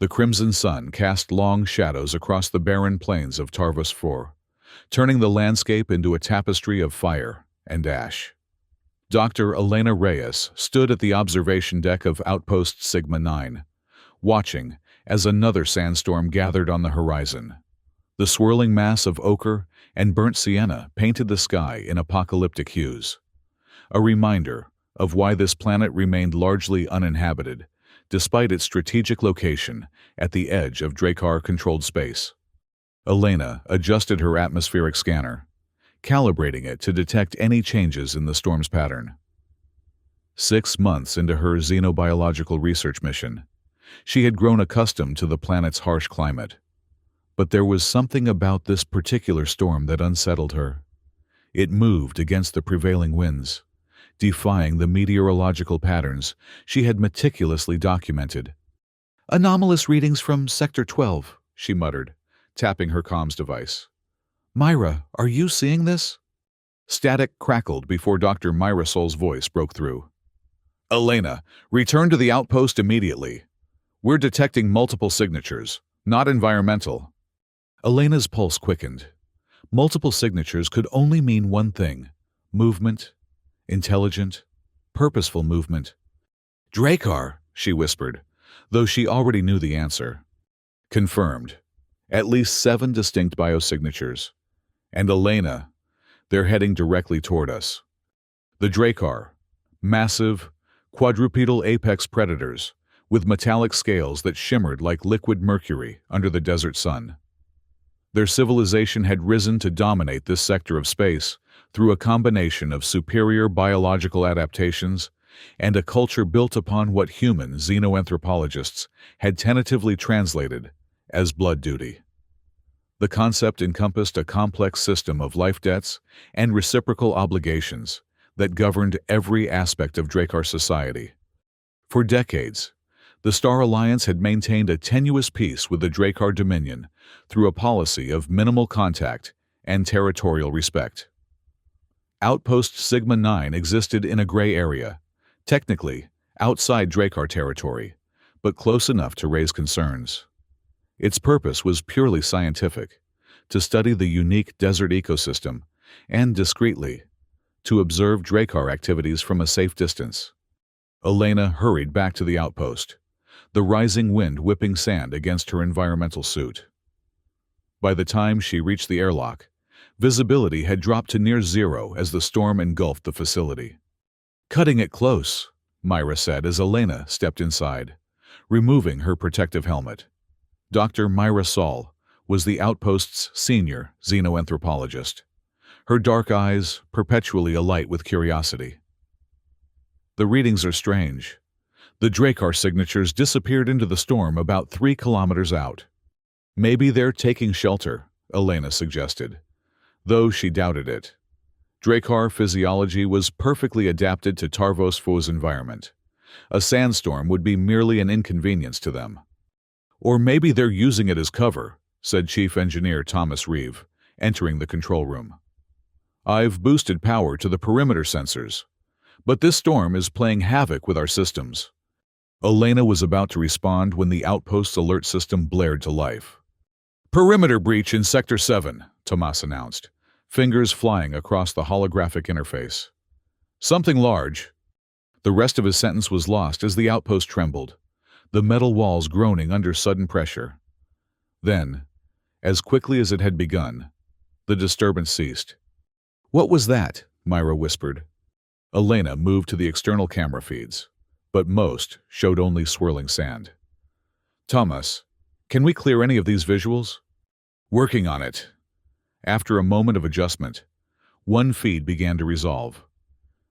The crimson sun cast long shadows across the barren plains of Tarvos IV, turning the landscape into a tapestry of fire and ash. Dr. Elena Reyes stood at the observation deck of Outpost Sigma-9, watching as another sandstorm gathered on the horizon. The swirling mass of ochre and burnt sienna painted the sky in apocalyptic hues, a reminder of why this planet remained largely uninhabited, despite its strategic location at the edge of Drakkar-controlled space. Elena adjusted her atmospheric scanner, calibrating it to detect any changes in the storm's pattern. 6 months into her xenobiological research mission, she had grown accustomed to the planet's harsh climate. But there was something about this particular storm that unsettled her. It moved against the prevailing winds, defying the meteorological patterns she had meticulously documented. "Anomalous readings from Sector 12, she muttered, tapping her comms device. "Myra, are you seeing this?" Static crackled before Dr. Myra Sol's voice broke through. "Elena, return to the outpost immediately. We're detecting multiple signatures, not environmental." Elena's pulse quickened. Multiple signatures could only mean one thing: movement, intelligent, purposeful movement. "Drakkar," she whispered, though she already knew the answer. Confirmed. At least 7 distinct biosignatures. And Elena, they're heading directly toward us. The Drakkar, massive, quadrupedal apex predators, with metallic scales that shimmered like liquid mercury under the desert sun. Their civilization had risen to dominate this sector of space through a combination of superior biological adaptations and a culture built upon what human xenoanthropologists had tentatively translated as blood duty. The concept encompassed a complex system of life debts and reciprocal obligations that governed every aspect of Drakkar society. For decades, the Star Alliance had maintained a tenuous peace with the Drakkar Dominion through a policy of minimal contact and territorial respect. Outpost Sigma-9 existed in a gray area, technically outside Drakkar territory, but close enough to raise concerns. Its purpose was purely scientific, to study the unique desert ecosystem, and discreetly, to observe Drakkar activities from a safe distance. Elena hurried back to the outpost, the rising wind whipping sand against her environmental suit. By the time she reached the airlock, visibility had dropped to near zero as the storm engulfed the facility. "Cutting it close," Myra said as Elena stepped inside, removing her protective helmet. Dr. Myra Sol was the outpost's senior xenoanthropologist, her dark eyes perpetually alight with curiosity. "The readings are strange. The Drakkar signatures disappeared into the storm about 3 kilometers out." "Maybe they're taking shelter," Elena suggested, though she doubted it. Drakkar physiology was perfectly adapted to Tarvos IV's environment. A sandstorm would be merely an inconvenience to them. "Or maybe they're using it as cover," said Chief Engineer Thomas Reeve, entering the control room. "I've boosted power to the perimeter sensors, but this storm is playing havoc with our systems." Elena was about to respond when the outpost's alert system blared to life. "Perimeter breach in Sector 7, Tomas announced, fingers flying across the holographic interface. "Something large." The rest of his sentence was lost as the outpost trembled, the metal walls groaning under sudden pressure. Then, as quickly as it had begun, the disturbance ceased. "What was that?" Myra whispered. Elena moved to the external camera feeds, but most showed only swirling sand. "Thomas, can we clear any of these visuals?" "Working on it." After a moment of adjustment, one feed began to resolve.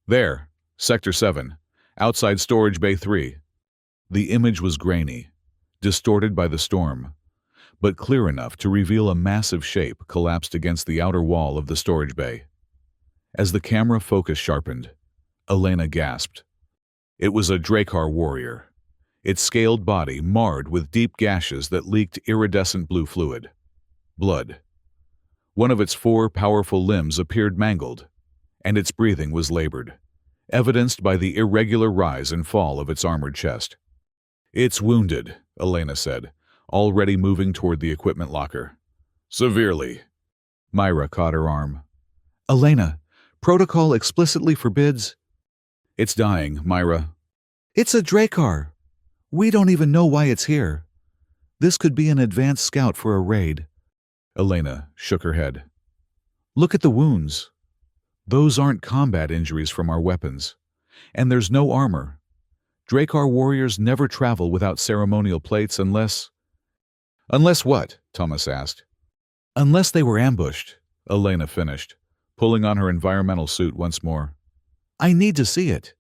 "There, Sector 7, outside Storage Bay 3. The image was grainy, distorted by the storm, but clear enough to reveal a massive shape collapsed against the outer wall of the storage bay. As the camera focus sharpened, Elena gasped. It was a Drakkar warrior, its scaled body marred with deep gashes that leaked iridescent blue fluid. Blood. One of its 4 powerful limbs appeared mangled, and its breathing was labored, evidenced by the irregular rise and fall of its armored chest. "It's wounded," Elena said, already moving toward the equipment locker. Severely. Myra caught her arm. Elena, protocol explicitly forbids. It's dying, Myra. It's a Drakkar. We don't even know why it's here. This could be an advanced scout for a raid. Elena shook her head. Look at the wounds. Those aren't combat injuries from our weapons. And there's no armor. Drakkar warriors never travel without ceremonial plates unless... Unless what? Thomas asked. Unless they were ambushed, Elena finished, pulling on her environmental suit once more. I need to see it.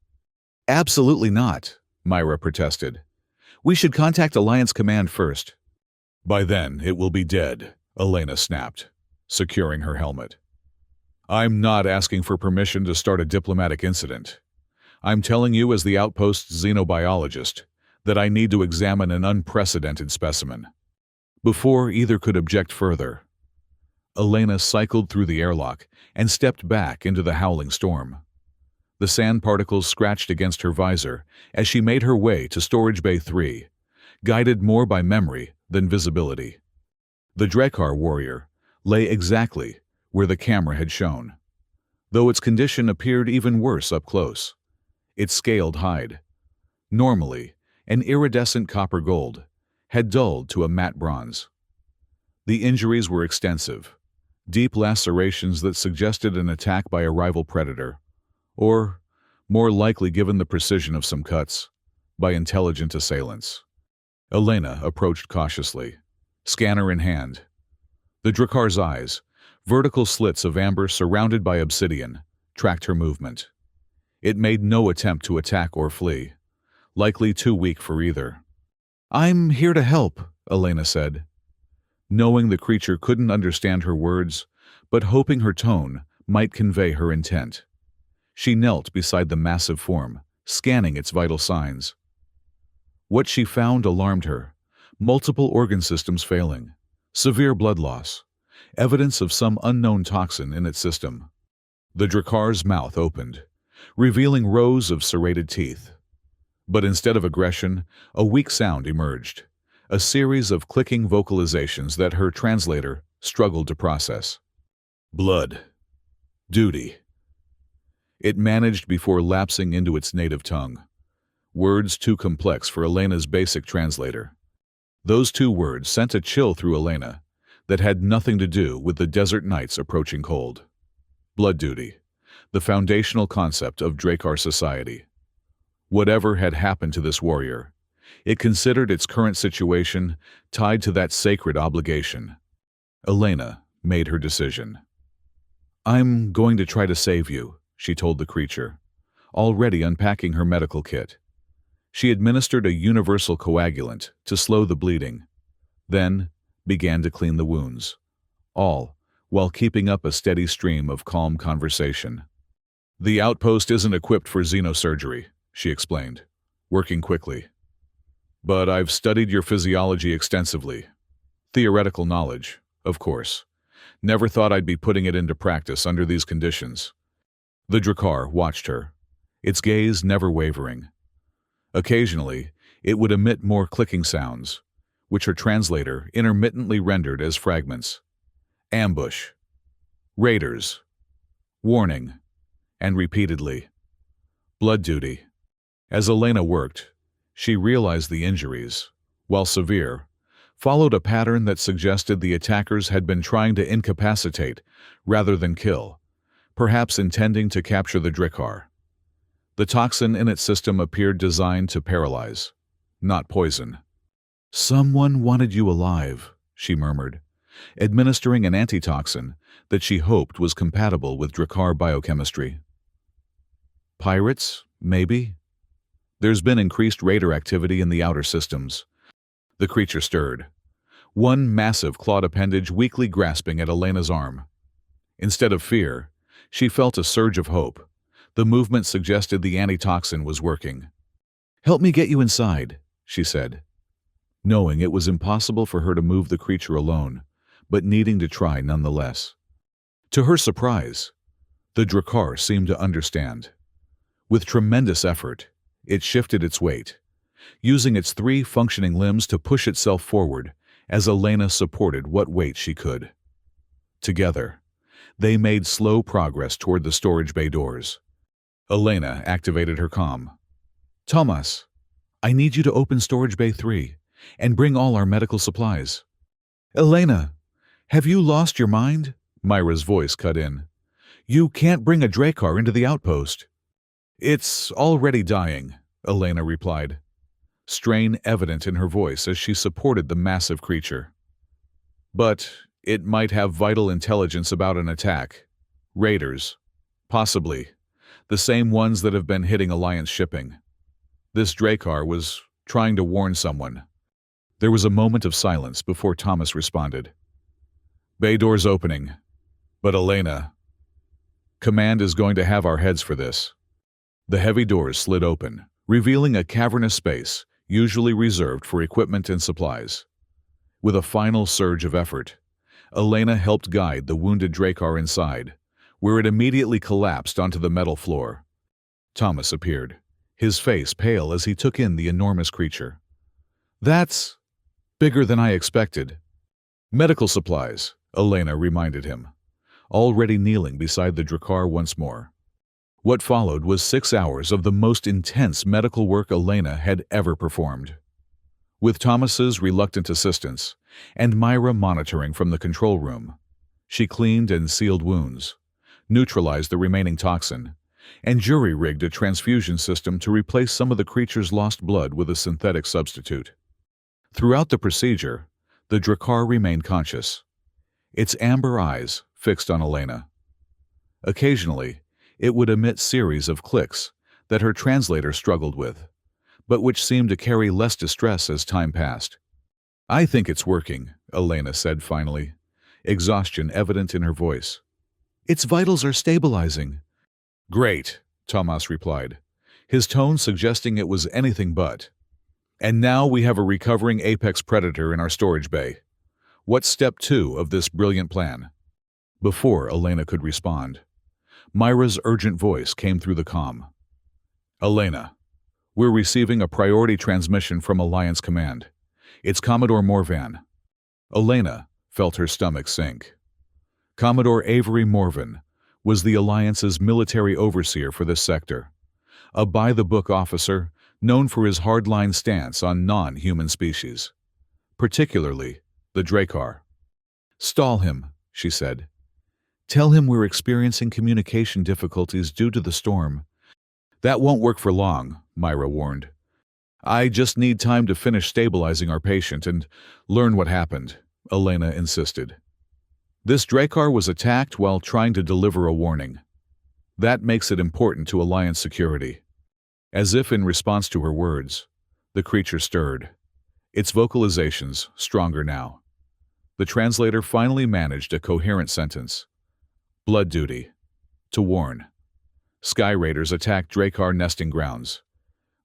Absolutely not, Myra protested. We should contact Alliance Command first. By then, it will be dead, Elena snapped, securing her helmet. I'm not asking for permission to start a diplomatic incident. I'm telling you as the outpost xenobiologist that I need to examine an unprecedented specimen. Before either could object further, Elena cycled through the airlock and stepped back into the howling storm. The sand particles scratched against her visor as she made her way to Storage Bay 3, guided more by memory than visibility. The Drakkar warrior lay exactly where the camera had shown, though its condition appeared even worse up close. Its scaled hide, normally an iridescent copper gold, had dulled to a matte bronze. The injuries were extensive, deep lacerations that suggested an attack by a rival predator, or, more likely given the precision of some cuts, by intelligent assailants. Elena approached cautiously, scanner in hand. The Drakkar's eyes, vertical slits of amber surrounded by obsidian, tracked her movement. It made no attempt to attack or flee, likely too weak for either. I'm here to help, Elena said, knowing the creature couldn't understand her words, but hoping her tone might convey her intent. She knelt beside the massive form, scanning its vital signs. What she found alarmed her: multiple organ systems failing, severe blood loss, evidence of some unknown toxin in its system. The Drakkar's mouth opened, revealing rows of serrated teeth. But instead of aggression, a weak sound emerged, a series of clicking vocalizations that her translator struggled to process. Blood. Duty. It managed before lapsing into its native tongue. Words too complex for Elena's basic translator. Those two words sent a chill through Elena that had nothing to do with the desert night's approaching cold. Blood duty, the foundational concept of Drakkar society. Whatever had happened to this warrior, it considered its current situation tied to that sacred obligation. Elena made her decision. I'm going to try to save you, she told the creature, already unpacking her medical kit. She administered a universal coagulant to slow the bleeding, then began to clean the wounds, all while keeping up a steady stream of calm conversation. The outpost isn't equipped for xenosurgery, she explained, working quickly. But I've studied your physiology extensively. Theoretical knowledge, of course. Never thought I'd be putting it into practice under these conditions. The Drakkar watched her, its gaze never wavering. Occasionally, it would emit more clicking sounds, which her translator intermittently rendered as fragments. Ambush. Raiders. Warning. And repeatedly. Blood duty. As Elena worked, she realized the injuries, while severe, followed a pattern that suggested the attackers had been trying to incapacitate rather than kill, perhaps intending to capture the Drakkar. The toxin in its system appeared designed to paralyze, not poison. Someone wanted you alive, she murmured, administering an antitoxin that she hoped was compatible with Drakkar biochemistry. Pirates, maybe? There's been increased raider activity in the outer systems. The creature stirred, one massive clawed appendage weakly grasping at Elena's arm. Instead of fear, she felt a surge of hope. The movement suggested the antitoxin was working. Help me get you inside, she said, knowing it was impossible for her to move the creature alone, but needing to try nonetheless. To her surprise, the Drakkar seemed to understand. With tremendous effort, it shifted its weight, using its 3 functioning limbs to push itself forward as Elena supported what weight she could. Together, they made slow progress toward the storage bay doors. Elena activated her comm. "Thomas, I need you to open storage bay 3 and bring all our medical supplies." "Elena, have you lost your mind?" Myra's voice cut in. "You can't bring a Drakkar into the outpost." "It's already dying," Elena replied, strain evident in her voice as she supported the massive creature. "But it might have vital intelligence about an attack. Raiders. Possibly. The same ones that have been hitting Alliance shipping. This Drakkar was trying to warn someone." There was a moment of silence before Thomas responded. "Bay doors opening. But Elena, Command is going to have our heads for this." The heavy doors slid open, revealing a cavernous space, usually reserved for equipment and supplies. With a final surge of effort, Elena helped guide the wounded Drakkar inside, where it immediately collapsed onto the metal floor. Thomas appeared, his face pale as he took in the enormous creature. "That's bigger than I expected." "Medical supplies," Elena reminded him, already kneeling beside the Drakkar once more. What followed was 6 hours of the most intense medical work Elena had ever performed. With Thomas's reluctant assistance, and Myra monitoring from the control room, she cleaned and sealed wounds, neutralized the remaining toxin, and jury-rigged a transfusion system to replace some of the creature's lost blood with a synthetic substitute. Throughout the procedure, the Drakkar remained conscious, its amber eyes fixed on Elena. Occasionally, it would emit series of clicks that her translator struggled with, but which seemed to carry less distress as time passed. "I think it's working," Elena said finally, exhaustion evident in her voice. "Its vitals are stabilizing." "Great," Thomas replied, his tone suggesting it was anything but. "And now we have a recovering apex predator in our storage bay. What's step 2 of this brilliant plan?" Before Elena could respond, Myra's urgent voice came through the comm. "Elena, we're receiving a priority transmission from Alliance Command. It's Commodore Morvan." Elena felt her stomach sink. Commodore Avery Morvan was the Alliance's military overseer for this sector, a by-the-book officer known for his hardline stance on non-human species, particularly the Drakkar. "Stall him," she said. "Tell him we're experiencing communication difficulties due to the storm." "That won't work for long," Myra warned. "I just need time to finish stabilizing our patient and learn what happened," Elena insisted. "This Drakkar was attacked while trying to deliver a warning. That makes it important to Alliance security." As if in response to her words, the creature stirred, its vocalizations stronger now. The translator finally managed a coherent sentence. "Blood duty. To warn. Sky Raiders attack Drakkar nesting grounds.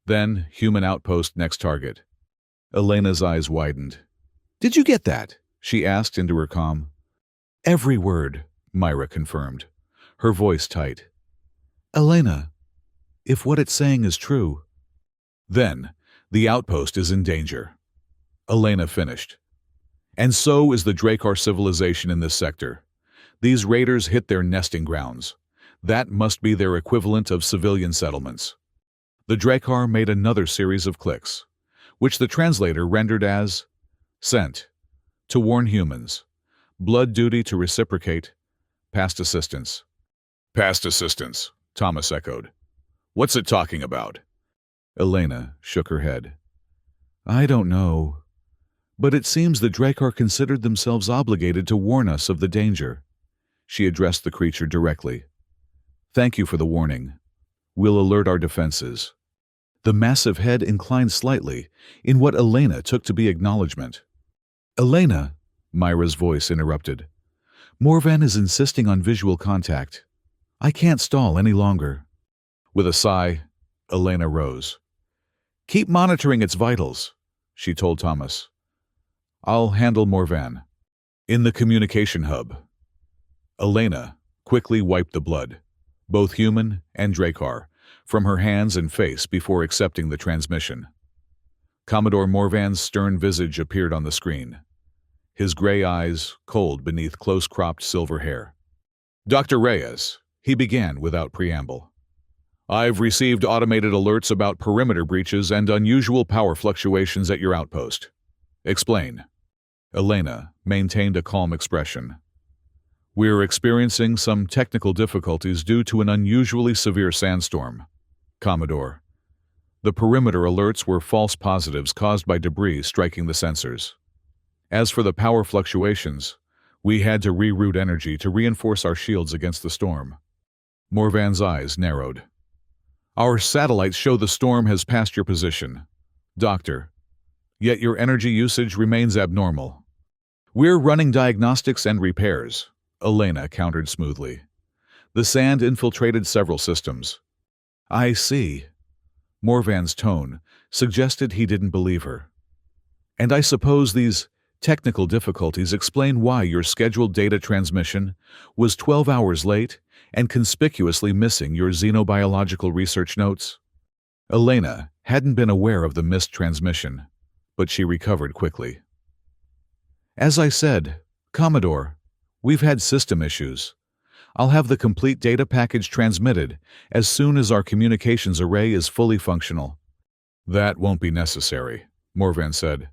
Then, human outpost next target." Elena's eyes widened. "Did you get that?" she asked into her comm. "Every word," Myra confirmed, her voice tight. "Elena, if what it's saying is true—" "Then, the outpost is in danger," Elena finished. "And so is the Drakkar civilization in this sector. These raiders hit their nesting grounds. That must be their equivalent of civilian settlements." The Drakkar made another series of clicks, which the translator rendered as "Sent. To warn humans. Blood duty to reciprocate. Past assistance." "Past assistance," Thomas echoed. "What's it talking about?" Elena shook her head. "I don't know. But it seems the Drakkar considered themselves obligated to warn us of the danger." She addressed the creature directly. "Thank you for the warning. We'll alert our defenses." The massive head inclined slightly in what Elena took to be acknowledgement. "Elena," Myra's voice interrupted. "Morvan is insisting on visual contact. I can't stall any longer." With a sigh, Elena rose. "Keep monitoring its vitals," she told Thomas. "I'll handle Morvan." In the communication hub, Elena quickly wiped the blood, both human and Drakkar, from her hands and face before accepting the transmission. Commodore Morvan's stern visage appeared on the screen. his gray eyes cold beneath close-cropped silver hair. "Dr. Reyes," he began without preamble. "I've received automated alerts about perimeter breaches and unusual power fluctuations at your outpost. Explain." Elena maintained a calm expression. "We're experiencing some technical difficulties due to an unusually severe sandstorm, Commodore. The perimeter alerts were false positives caused by debris striking the sensors. As for the power fluctuations, we had to reroute energy to reinforce our shields against the storm." Morvan's eyes narrowed. "Our satellites show the storm has passed your position, Doctor. Yet your energy usage remains abnormal." "We're running diagnostics and repairs," Elena countered smoothly. "The sand infiltrated several systems." "I see." Morvan's tone suggested he didn't believe her. "And I suppose these technical difficulties explain why your scheduled data transmission was 12 hours late and conspicuously missing your xenobiological research notes?" Elena hadn't been aware of the missed transmission, but she recovered quickly. "As I said, Commodore, we've had system issues. I'll have the complete data package transmitted as soon as our communications array is fully functional." "That won't be necessary," Morvan said.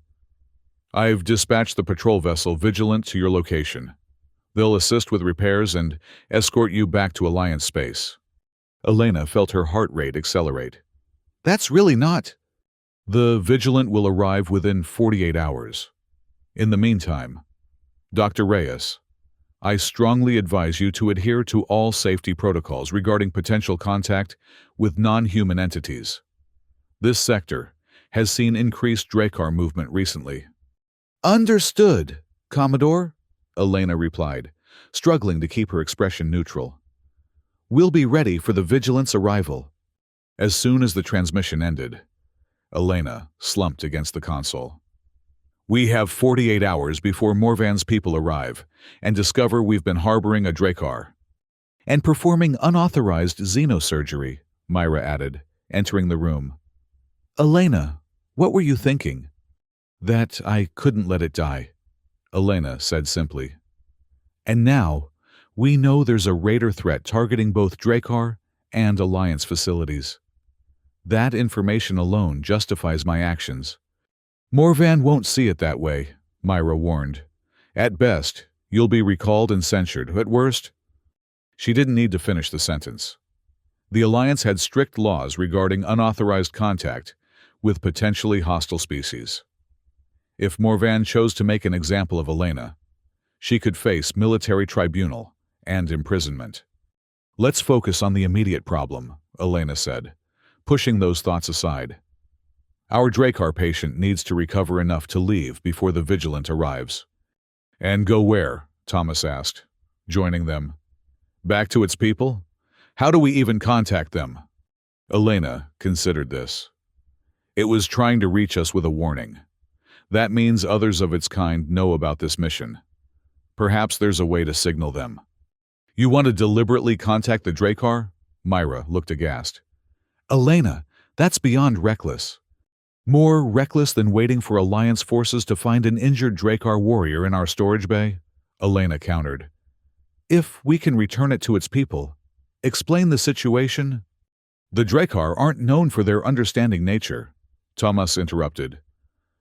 "I've dispatched the patrol vessel Vigilant to your location. They'll assist with repairs and escort you back to Alliance space." Elena felt her heart rate accelerate. "That's really not—" "The Vigilant will arrive within 48 hours. In the meantime, Dr. Reyes, I strongly advise you to adhere to all safety protocols regarding potential contact with non-human entities. This sector has seen increased Drakkar movement recently." "Understood, Commodore," Elena replied, struggling to keep her expression neutral. "We'll be ready for the Vigilant's arrival." As soon as the transmission ended, Elena slumped against the console. "We have 48 hours before Morvan's people arrive and discover we've been harboring a Drakkar." "And performing unauthorized xenosurgery," Myra added, entering the room. "Elena, what were you thinking?" "That I couldn't let it die," Elena said simply. "And now, we know there's a raider threat targeting both Drakkar and Alliance facilities. That information alone justifies my actions." "Morvan won't see it that way," Myra warned. "At best, you'll be recalled and censured. At worst—" She didn't need to finish the sentence. The Alliance had strict laws regarding unauthorized contact with potentially hostile species. If Morvan chose to make an example of Elena, she could face military tribunal and imprisonment. "Let's focus on the immediate problem," Elena said, pushing those thoughts aside. "Our Drakkar patient needs to recover enough to leave before the Vigilant arrives." "And go where?" Thomas asked, joining them. "Back to its people? How do we even contact them?" Elena considered this. "It was trying to reach us with a warning. That means others of its kind know about this mission. Perhaps there's a way to signal them." "You want to deliberately contact the Drakkar?" Myra looked aghast. "Elena, that's beyond reckless. More reckless than waiting for Alliance forces to find an injured Drakkar warrior in our storage bay," Elena countered. "If we can return it to its people, explain the situation—" "The Drakkar aren't known for their understanding nature," Thomas interrupted.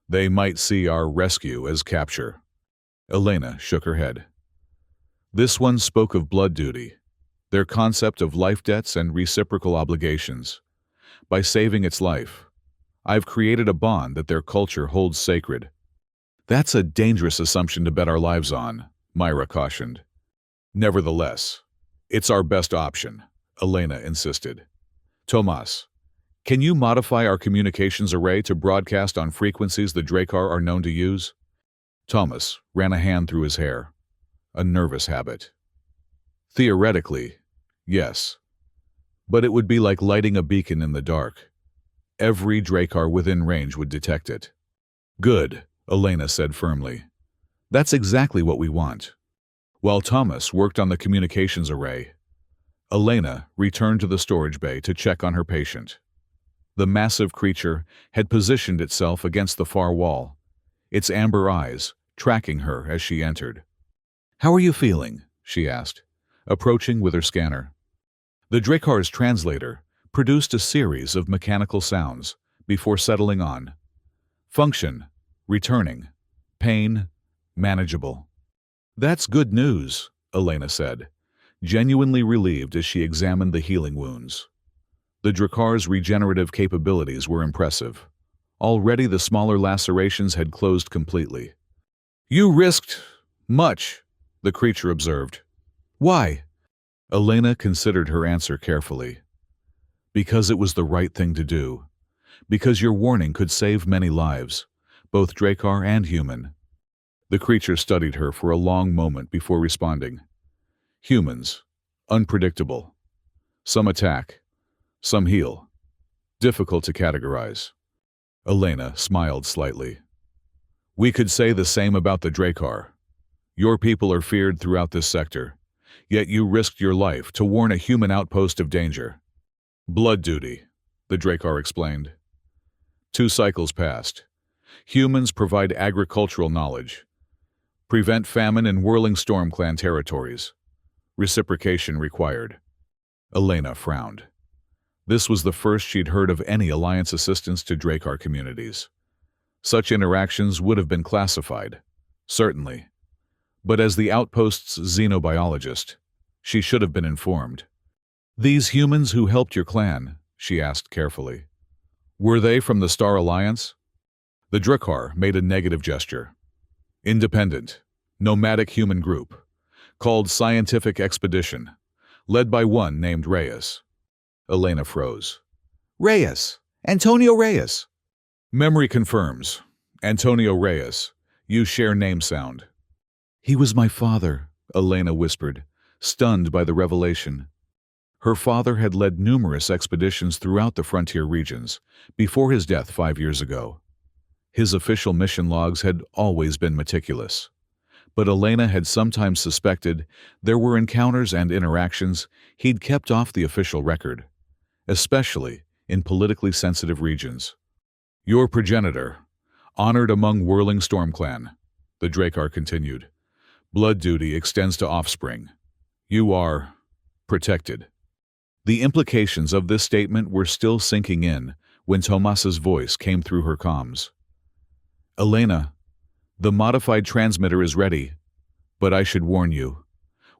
"They might see our rescue as capture." Elena shook her head. "This one spoke of blood duty, their concept of life debts and reciprocal obligations. By saving its life, I've created a bond that their culture holds sacred." "That's a dangerous assumption to bet our lives on," Myra cautioned. "Nevertheless, it's our best option," Elena insisted. "Tomas, can you modify our communications array to broadcast on frequencies the Drakkar are known to use?" Thomas ran a hand through his hair. A nervous habit. "Theoretically, yes. But it would be like lighting a beacon in the dark. Every Drakkar within range would detect it." "Good," Elena said firmly. "That's exactly what we want." While Thomas worked on the communications array, Elena returned to the storage bay to check on her patient. The massive creature had positioned itself against the far wall, its amber eyes tracking her as she entered. "How are you feeling?" she asked, approaching with her scanner. The Drakar's translator produced a series of mechanical sounds before settling on. Function, returning. Pain, manageable. "That's good news," Elena said, genuinely relieved as she examined the healing wounds. The Drakar's regenerative capabilities were impressive. Already the smaller lacerations had closed completely. "You risked much," the creature observed. "Why?" Elena considered her answer carefully. "Because it was the right thing to do. Because your warning could save many lives, both Drakar and human." The creature studied her for a long moment before responding. "Humans. Unpredictable. Some attack. Some heal. Difficult to categorize." Elena smiled slightly. "We could say the same about the Drakar. Your people are feared throughout this sector, yet you risked your life to warn a human outpost of danger." "Blood duty," the Drakar explained. 2 cycles passed. Humans provide agricultural knowledge. Prevent famine in Whirling Storm clan territories. Reciprocation required. Elena frowned. This was the first she'd heard of any alliance assistance to Drakar communities. Such interactions would have been classified, certainly. But as the outpost's xenobiologist, she should have been informed. "These humans who helped your clan," she asked carefully, "were they from the Star Alliance?" The Drakar made a negative gesture. "Independent, nomadic human group, called Scientific Expedition, led by one named Reyes." Elena froze. "Reyes! Antonio Reyes!" "Memory confirms. Antonio Reyes. You share name sound." "He was my father," Elena whispered, stunned by the revelation. Her father had led numerous expeditions throughout the frontier regions before his death 5 years ago. His official mission logs had always been meticulous. But Elena had sometimes suspected there were encounters and interactions he'd kept off the official record, especially in politically sensitive regions. "Your progenitor, honored among Whirling Storm clan," the Drakar continued. "Blood duty extends to offspring. You are protected." The implications of this statement were still sinking in when Tomas's voice came through her comms. "Elena, the modified transmitter is ready, but I should warn you.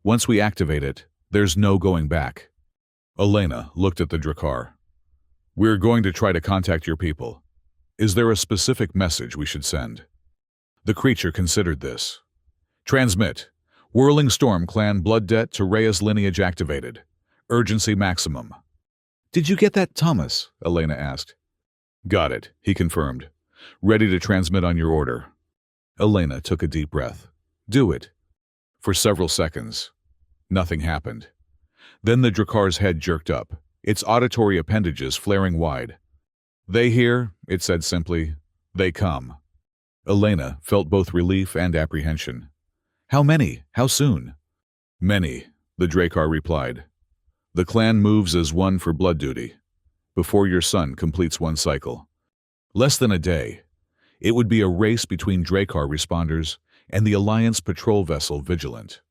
Once we activate it, there's no going back." Elena looked at the Drakar. "We're going to try to contact your people. Is there a specific message we should send?" The creature considered this. "Transmit. Whirling Storm clan blood debt to Reyes lineage activated. Urgency maximum." "Did you get that, Thomas?" Elena asked. "Got it," he confirmed. "Ready to transmit on your order." Elena took a deep breath. "Do it." For several seconds, nothing happened. Then the Drakar's head jerked up, its auditory appendages flaring wide. "They hear," it said simply. "They come." Elena felt both relief and apprehension. "How many? How soon?" "Many," the Drakar replied. "The clan moves as one for blood duty, before your son completes 1 cycle. Less than a day. It would be a race between Drakar responders and the Alliance patrol vessel Vigilant."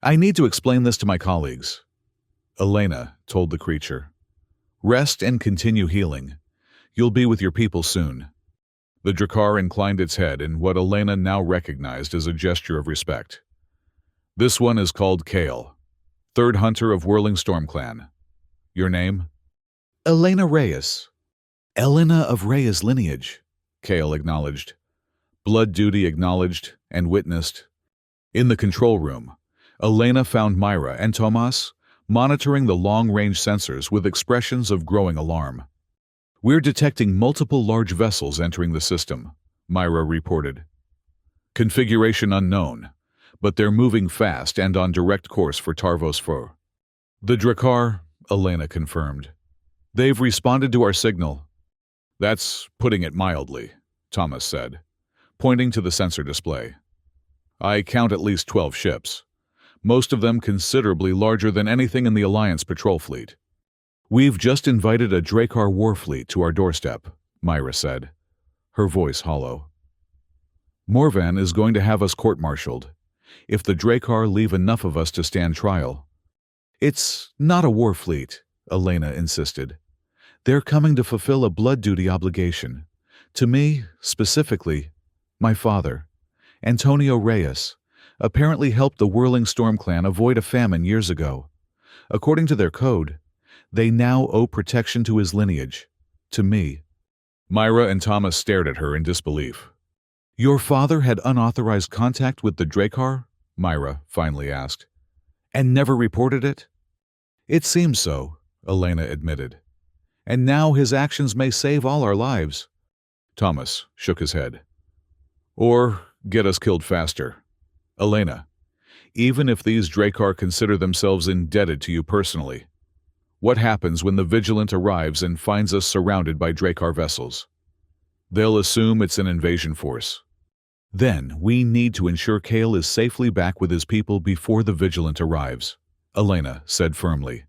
"I need to explain this to my colleagues," Elena told the creature. "Rest and continue healing. You'll be with your people soon." The Drakar inclined its head in what Elena now recognized as a gesture of respect. "This one is called Kale, 3rd Hunter of Whirling Storm clan. Your name?" "Elena Reyes." "Elena of Reyes lineage," Kale acknowledged. Blood duty acknowledged and witnessed. In the control room, Elena found Myra and Tomas monitoring the long-range sensors with expressions of growing alarm. "We're detecting multiple large vessels entering the system," Myra reported. "Configuration unknown, but they're moving fast and on direct course for Tarvos 4. "The Drakar," Elena confirmed. "They've responded to our signal." "That's putting it mildly," Thomas said, pointing to the sensor display. "I count at least 12 ships, most of them considerably larger than anything in the Alliance patrol fleet." "We've just invited a Drakar war fleet to our doorstep," Myra said, her voice hollow. Morvan is going to have us court-martialed. If the Drakkar leave enough of us to stand trial. It's not a war fleet, Elena insisted. They're coming to fulfill a blood duty obligation. To me, specifically, my father, Antonio Reyes, apparently helped the Whirling Storm clan avoid a famine years ago. According to their code, they now owe protection to his lineage, to me. Myra and Thomas stared at her in disbelief. Your father had unauthorized contact with the Drakkar? Myra finally asked. And never reported it? It seems so, Elena admitted. And now his actions may save all our lives. Thomas shook his head. Or get us killed faster. Elena, even if these Drakkar consider themselves indebted to you personally, what happens when the Vigilant arrives and finds us surrounded by Drakkar vessels? They'll assume it's an invasion force. Then we need to ensure Kale is safely back with his people before the Vigilant arrives, Elena said firmly.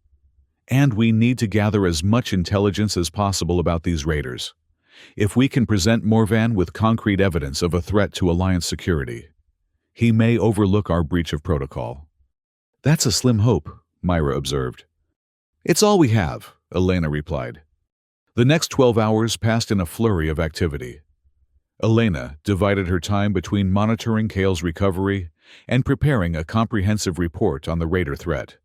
And we need to gather as much intelligence as possible about these raiders. If we can present Morvan with concrete evidence of a threat to Alliance security, he may overlook our breach of protocol. That's a slim hope, Myra observed. It's all we have, Elena replied. The next 12 hours passed in a flurry of activity. Elena divided her time between monitoring Kale's recovery and preparing a comprehensive report on the raider threat,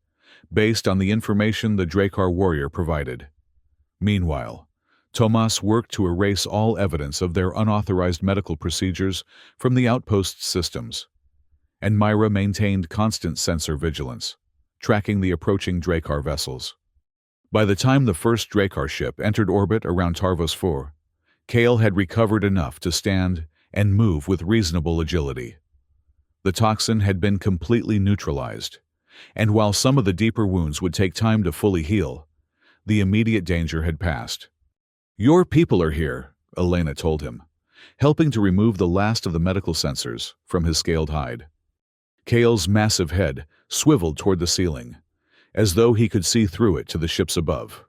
based on the information the Drakkar warrior provided. Meanwhile, Tomas worked to erase all evidence of their unauthorized medical procedures from the outpost's systems, and Myra maintained constant sensor vigilance, tracking the approaching Drakkar vessels. By the time the first Drakkar ship entered orbit around Tarvos 4, Kale had recovered enough to stand and move with reasonable agility. The toxin had been completely neutralized, and while some of the deeper wounds would take time to fully heal, the immediate danger had passed. Your people are here, Elena told him, helping to remove the last of the medical sensors from his scaled hide. Kale's massive head swiveled toward the ceiling, as though he could see through it to the ships above.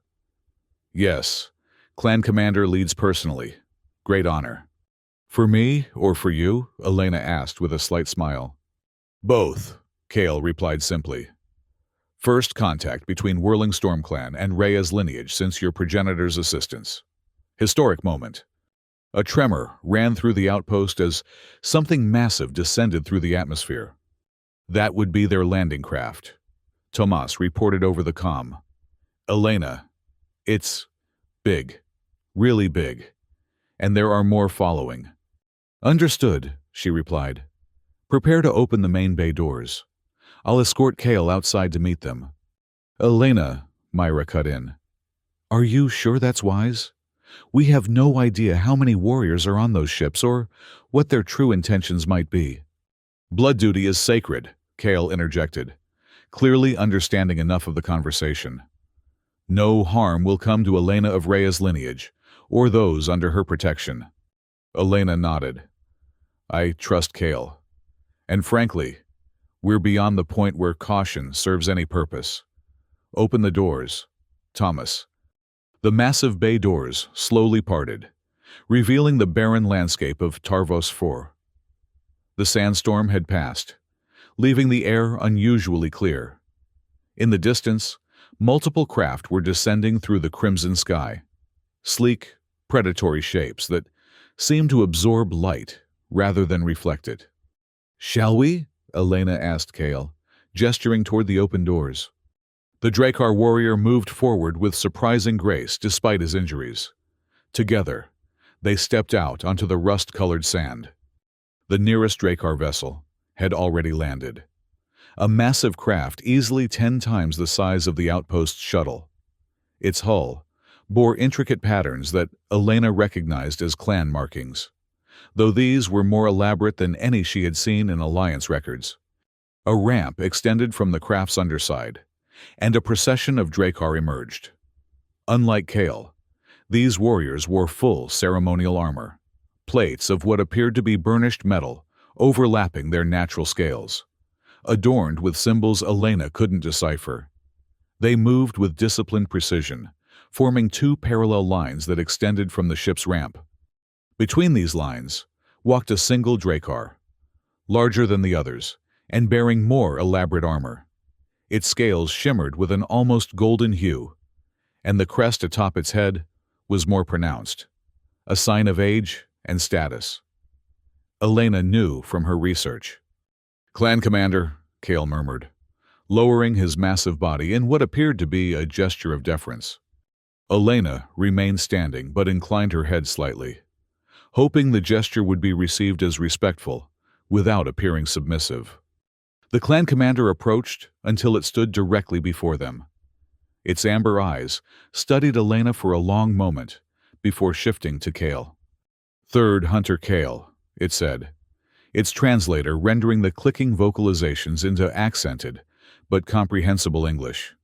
Yes, Clan Commander leads personally. Great honor. For me or for you? Elena asked with a slight smile. Both, Kale replied simply. First contact between Whirling Storm Clan and Rhea's lineage since your progenitor's assistance. Historic moment. A tremor ran through the outpost as something massive descended through the atmosphere. That would be their landing craft. Tomas reported over the comm. Elena, it's big. Really big. And there are more following. Understood, she replied. Prepare to open the main bay doors. I'll escort Kale outside to meet them. Elena, Myra cut in. Are you sure that's wise? We have no idea how many warriors are on those ships or what their true intentions might be. Blood duty is sacred, Kale interjected, clearly understanding enough of the conversation. No harm will come to Elena of Rhea's lineage, or those under her protection. Elena nodded. I trust Kale. And frankly, we're beyond the point where caution serves any purpose. Open the doors. Thomas. The massive bay doors slowly parted, revealing the barren landscape of Tarvos 4. The sandstorm had passed, leaving the air unusually clear. In the distance, multiple craft were descending through the crimson sky. Sleek, predatory shapes that seemed to absorb light rather than reflect it. Shall we? Elena asked Kale, gesturing toward the open doors. The Drakkar warrior moved forward with surprising grace despite his injuries. Together, they stepped out onto the rust-colored sand. The nearest Drakkar vessel had already landed. A massive craft easily 10 times the size of the outpost's shuttle. Its hull bore intricate patterns that Elena recognized as clan markings, though these were more elaborate than any she had seen in Alliance records. A ramp extended from the craft's underside, and a procession of Drakkar emerged. Unlike Kale, these warriors wore full ceremonial armor, plates of what appeared to be burnished metal overlapping their natural scales, adorned with symbols Elena couldn't decipher. They moved with disciplined precision, forming 2 parallel lines that extended from the ship's ramp. Between these lines walked a single Drakkar, larger than the others, and bearing more elaborate armor. Its scales shimmered with an almost golden hue, and the crest atop its head was more pronounced, a sign of age and status. Elena knew from her research. "Clan Commander," Kale murmured, lowering his massive body in what appeared to be a gesture of deference. Elena remained standing but inclined her head slightly, hoping the gesture would be received as respectful, without appearing submissive. The clan commander approached until it stood directly before them. Its amber eyes studied Elena for a long moment before shifting to Kale. "Third Hunter Kale," it said, its translator rendering the clicking vocalizations into accented but comprehensible English.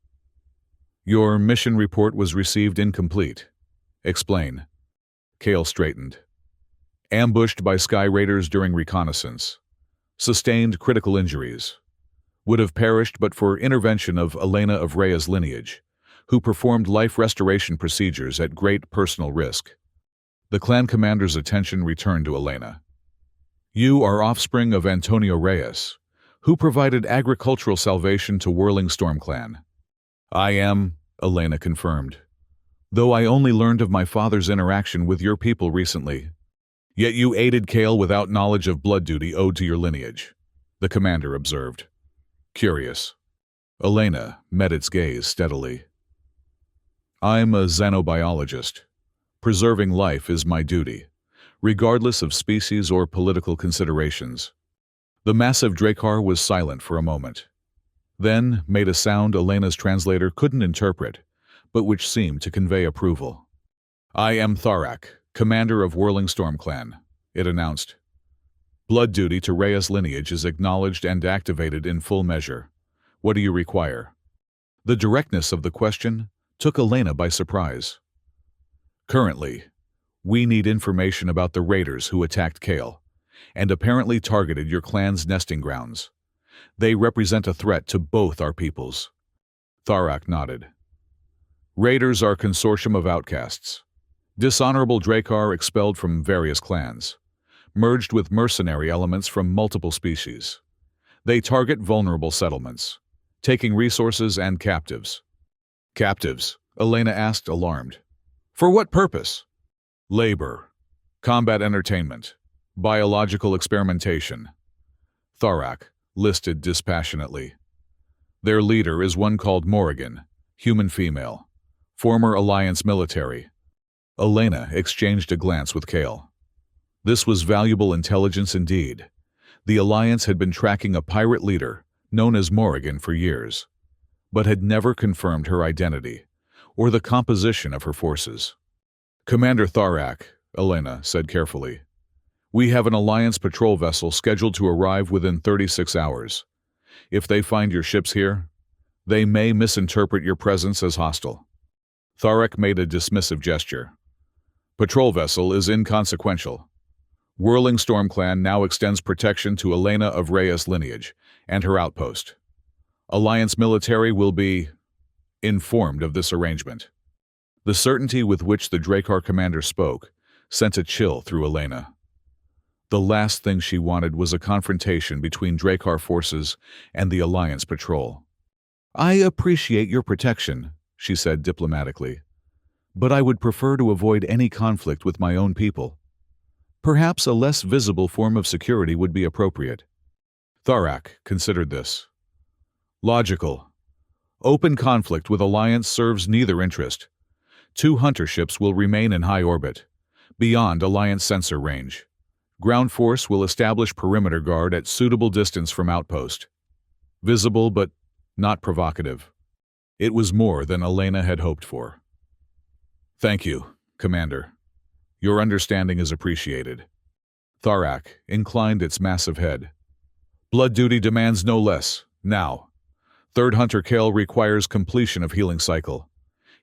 "Your mission report was received incomplete. Explain." Kale straightened. "Ambushed by Sky Raiders during reconnaissance. Sustained critical injuries. Would have perished but for intervention of Elena of Rhea's lineage, who performed life restoration procedures at great personal risk." The clan commander's attention returned to Elena. "You are offspring of Antonio Reyes, who provided agricultural salvation to Whirling Storm clan." "I am," Elena confirmed, "though I only learned of my father's interaction with your people recently." "Yet you aided Kale without knowledge of blood duty owed to your lineage," the commander observed. "Curious." Elena met its gaze steadily. "I'm a xenobiologist. Preserving life is my duty, regardless of species or political considerations." The massive Drakkar was silent for a moment, then made a sound Elena's translator couldn't interpret, but which seemed to convey approval. "I am Tharak, commander of Whirling Storm clan," it announced. "Blood duty to Rhea's lineage is acknowledged and activated in full measure. What do you require?" The directness of the question took Elena by surprise. "Currently, we need information about the raiders who attacked Kale and apparently targeted your clan's nesting grounds. They represent a threat to both our peoples." Tharak nodded. "Raiders are a consortium of outcasts. Dishonorable Drakkar expelled from various clans, merged with mercenary elements from multiple species. They target vulnerable settlements, taking resources and captives." "Captives?" Elena asked, alarmed. "For what purpose?" "Labor, combat entertainment, biological experimentation," Tharak listed dispassionately. "Their leader is one called Morrigan, human female, former Alliance military." Elena exchanged a glance with Kale. This was valuable intelligence indeed. The Alliance had been tracking a pirate leader known as Morrigan for years, but had never confirmed her identity or the composition of her forces. "Commander Tharak," Elena said carefully, "we have an Alliance patrol vessel scheduled to arrive within 36 hours. If they find your ships here, they may misinterpret your presence as hostile." Tharak made a dismissive gesture. "Patrol vessel is inconsequential. Whirling Storm clan now extends protection to Elena of Rhea's lineage and her outpost. Alliance military will be informed of this arrangement." The certainty with which the Drakkar commander spoke sent a chill through Elena. The last thing she wanted was a confrontation between Drakkar forces and the Alliance patrol. "I appreciate your protection," she said diplomatically, "but I would prefer to avoid any conflict with my own people. Perhaps a less visible form of security would be appropriate." Tharak considered this. "Logical. Open conflict with Alliance serves neither interest. 2 hunter ships will remain in high orbit, beyond Alliance sensor range. Ground force will establish perimeter guard at suitable distance from outpost. Visible but not provocative." It was more than Elena had hoped for. "Thank you, Commander. Your understanding is appreciated." Tharak inclined its massive head. "Blood duty demands no less, now. Third Hunter Kale requires completion of healing cycle.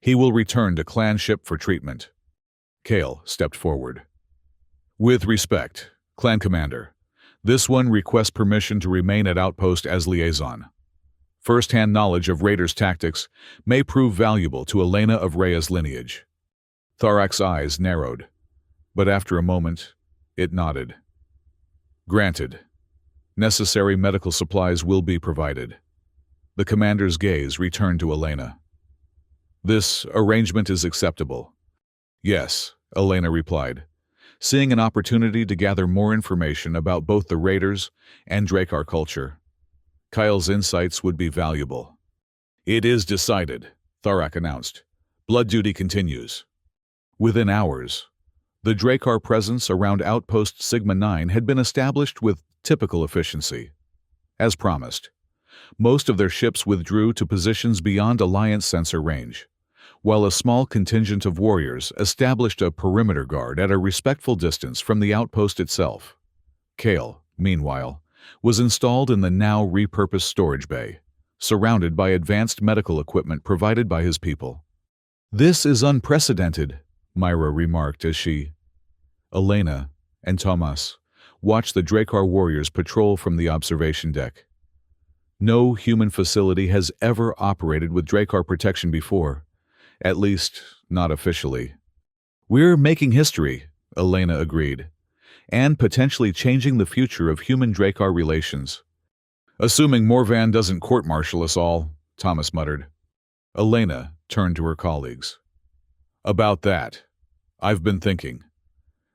He will return to clan ship for treatment." Kale stepped forward. "With respect, Clan Commander, this one requests permission to remain at outpost as liaison. First-hand knowledge of raiders' tactics may prove valuable to Elena of Rhea's lineage." Tharak's eyes narrowed, but after a moment, it nodded. Granted. Necessary medical supplies will be provided. The commander's gaze returned to Elena. This arrangement is acceptable. Yes, Elena replied, seeing an opportunity to gather more information about both the raiders and Drakkar culture. Kyle's insights would be valuable. It is decided, Tharak announced. Blood duty continues. Within hours, the Drakkar presence around Outpost Sigma-9 had been established with typical efficiency. As promised, most of their ships withdrew to positions beyond Alliance sensor range, while a small contingent of warriors established a perimeter guard at a respectful distance from the outpost itself. Kale, meanwhile, was installed in the now repurposed storage bay, surrounded by advanced medical equipment provided by his people. "This is unprecedented," Myra remarked as she, Elena, and Tomas watched the Drakkar warriors patrol from the observation deck. No human facility has ever operated with Drakkar protection before, at least not officially. "We're making history," Elena agreed, "and potentially changing the future of human-Drakkar relations." "Assuming Morvan doesn't court-martial us all," Thomas muttered. Elena turned to her colleagues. "About that, I've been thinking.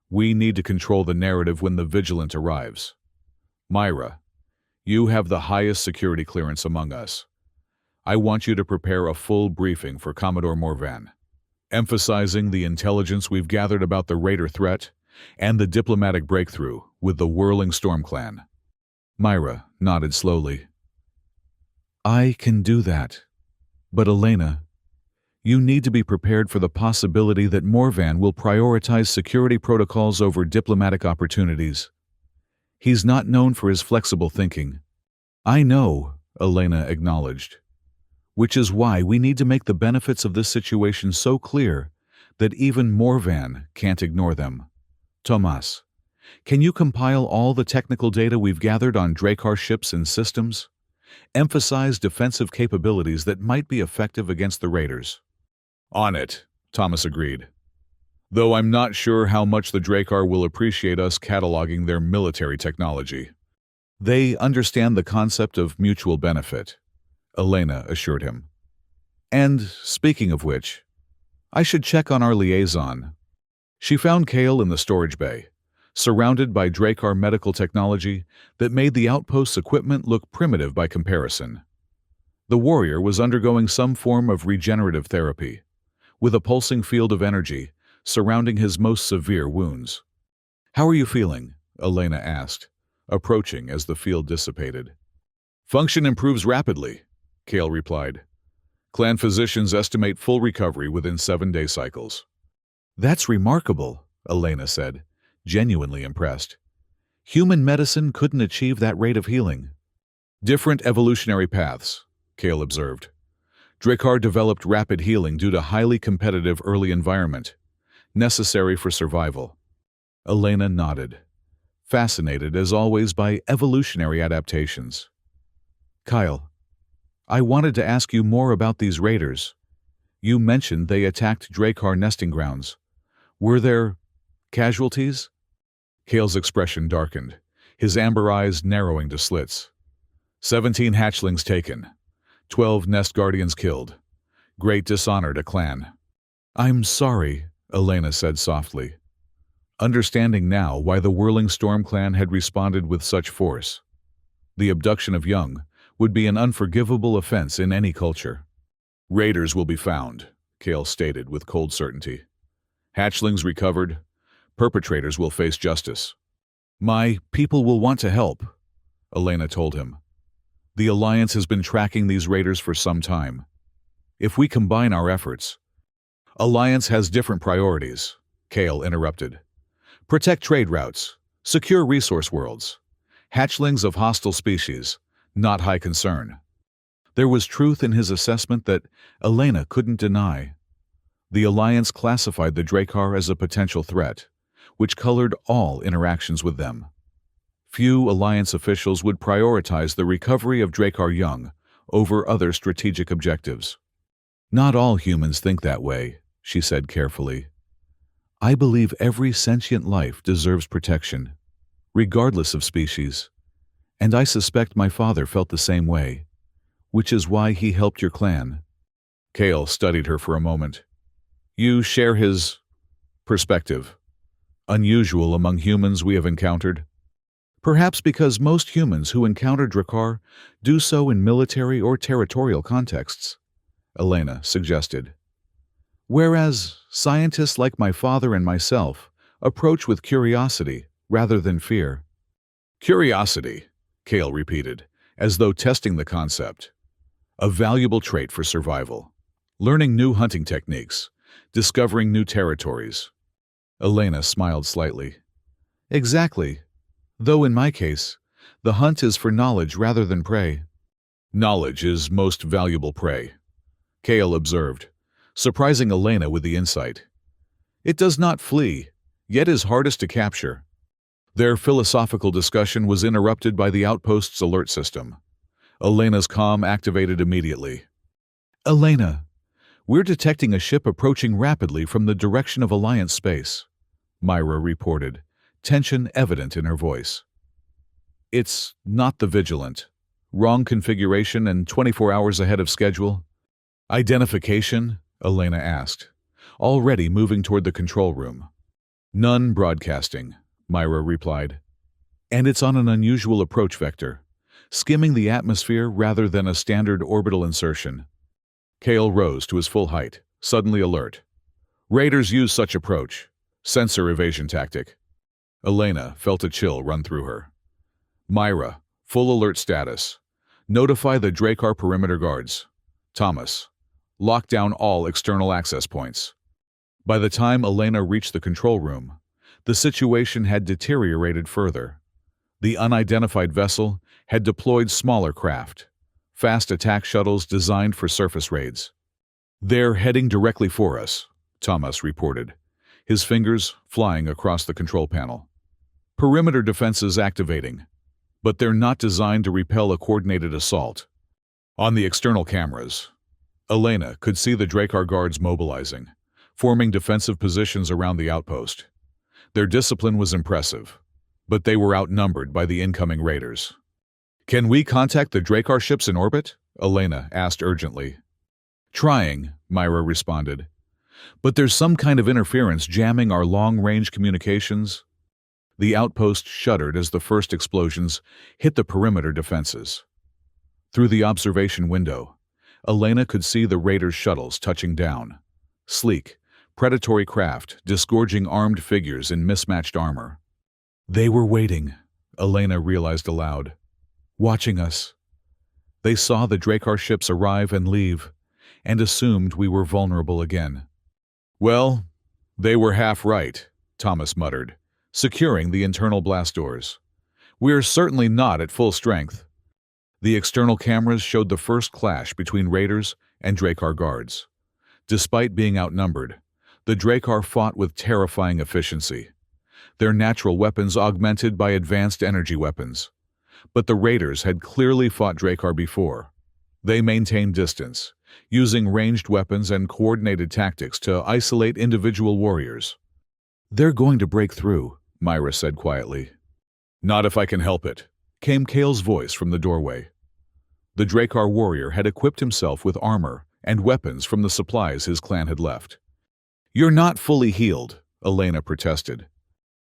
We need to control the narrative when the Vigilant arrives. Myra, you have the highest security clearance among us. I want you to prepare a full briefing for Commodore Morvan, emphasizing the intelligence we've gathered about the Raider threat and the diplomatic breakthrough with the Whirling Storm Clan." Myra nodded slowly. "I can do that. But Elena, you need to be prepared for the possibility that Morvan will prioritize security protocols over diplomatic opportunities. He's not known for his flexible thinking." "I know," Elena acknowledged, "which is why we need to make the benefits of this situation so clear that even Morvan can't ignore them. Tomas, can you compile all the technical data we've gathered on Drakkar ships and systems? Emphasize defensive capabilities that might be effective against the raiders." "On it," Thomas agreed. "Though I'm not sure how much the Drakkar will appreciate us cataloging their military technology." "They understand the concept of mutual benefit," Elena assured him. "And speaking of which, I should check on our liaison." She found Kale in the storage bay, surrounded by Drakkar medical technology that made the outpost's equipment look primitive by comparison. The warrior was undergoing some form of regenerative therapy, with a pulsing field of energy surrounding his most severe wounds. "How are you feeling?" Elena asked, approaching as the field dissipated. "Function improves rapidly," Kale replied. "Clan physicians estimate full recovery within 7-day cycles." "That's remarkable," Elena said, genuinely impressed. "Human medicine couldn't achieve that rate of healing." "Different evolutionary paths," Kale observed. "Drakkar developed rapid healing due to highly competitive early environment, necessary for survival." Elena nodded, fascinated as always by evolutionary adaptations. "Kyle, I wanted to ask you more about these raiders. You mentioned they attacked Drakkar nesting grounds. Were there casualties?" Kale's expression darkened, his amber eyes narrowing to slits. 17 hatchlings taken. 12 nest guardians killed. Great dishonor to clan." "I'm sorry," Elena said softly, understanding now why the Whirling Storm clan had responded with such force. The abduction of young would be an unforgivable offense in any culture. "Raiders will be found," Kale stated with cold certainty. "Hatchlings recovered. Perpetrators will face justice." "My people will want to help," Elena told him. "The Alliance has been tracking these raiders for some time. If we combine our efforts—" "Alliance has different priorities," Kale interrupted. "Protect trade routes, secure resource worlds. Hatchlings of hostile species, not high concern." There was truth in his assessment that Elena couldn't deny. The Alliance classified the Drakkar as a potential threat, which colored all interactions with them. Few Alliance officials would prioritize the recovery of Drakkar young over other strategic objectives. "Not all humans think that way," she said carefully. "I believe every sentient life deserves protection, regardless of species. And I suspect my father felt the same way, which is why he helped your clan. Kale studied her for a moment. You share his perspective. Unusual among humans we have encountered. Perhaps because most humans who encounter Drakkar do so in military or territorial contexts, Elena suggested. Whereas scientists like my father and myself approach with curiosity rather than fear. Curiosity, Kale repeated, as though testing the concept. A valuable trait for survival. Learning new hunting techniques, discovering new territories. Elena smiled slightly. Exactly. Though in my case, the hunt is for knowledge rather than prey. Knowledge is most valuable prey, Kale observed, surprising Elena with the insight. It does not flee, yet is hardest to capture. Their philosophical discussion was interrupted by the outpost's alert system. Elena's comm activated immediately. Elena, we're detecting a ship approaching rapidly from the direction of Alliance space, Myra reported, tension evident in her voice. It's not the Vigilant. Wrong configuration and 24 hours ahead of schedule. Identification? Elena asked, already moving toward the control room. None broadcasting, Myra replied. And it's on an unusual approach vector, skimming the atmosphere rather than a standard orbital insertion. Kale rose to his full height, suddenly alert. Raiders use such approach. Sensor evasion tactic. Elena felt a chill run through her. Myra, full alert status. Notify the Drakkar perimeter guards. Thomas, lock down all external access points. By the time Elena reached the control room, the situation had deteriorated further. The unidentified vessel had deployed smaller craft, fast attack shuttles designed for surface raids. They're heading directly for us, Thomas reported, his fingers flying across the control panel. Perimeter defenses activating, but they're not designed to repel a coordinated assault. On the external cameras, Elena could see the Drakkar guards mobilizing, forming defensive positions around the outpost. Their discipline was impressive, but they were outnumbered by the incoming raiders. Can we contact the Drakkar ships in orbit? Elena asked urgently. Trying, Myra responded. But there's some kind of interference jamming our long-range communications. The outpost shuddered as the first explosions hit the perimeter defenses. Through the observation window, Elena could see the raiders' shuttles touching down. Sleek, predatory craft disgorging armed figures in mismatched armor. They were waiting, Elena realized aloud. Watching us. They saw the Drakkar ships arrive and leave, and assumed we were vulnerable again. Well, they were half right, Thomas muttered, securing the internal blast doors. We're certainly not at full strength. The external cameras showed the first clash between raiders and Drakkar guards. Despite being outnumbered, the Drakkar fought with terrifying efficiency, their natural weapons augmented by advanced energy weapons. But the raiders had clearly fought Drakkar before. They maintained distance, using ranged weapons and coordinated tactics to isolate individual warriors. They're going to break through, Myra said quietly. Not if I can help it, came Kale's voice from the doorway. The Drakkar warrior had equipped himself with armor and weapons from the supplies his clan had left. You're not fully healed, Elena protested.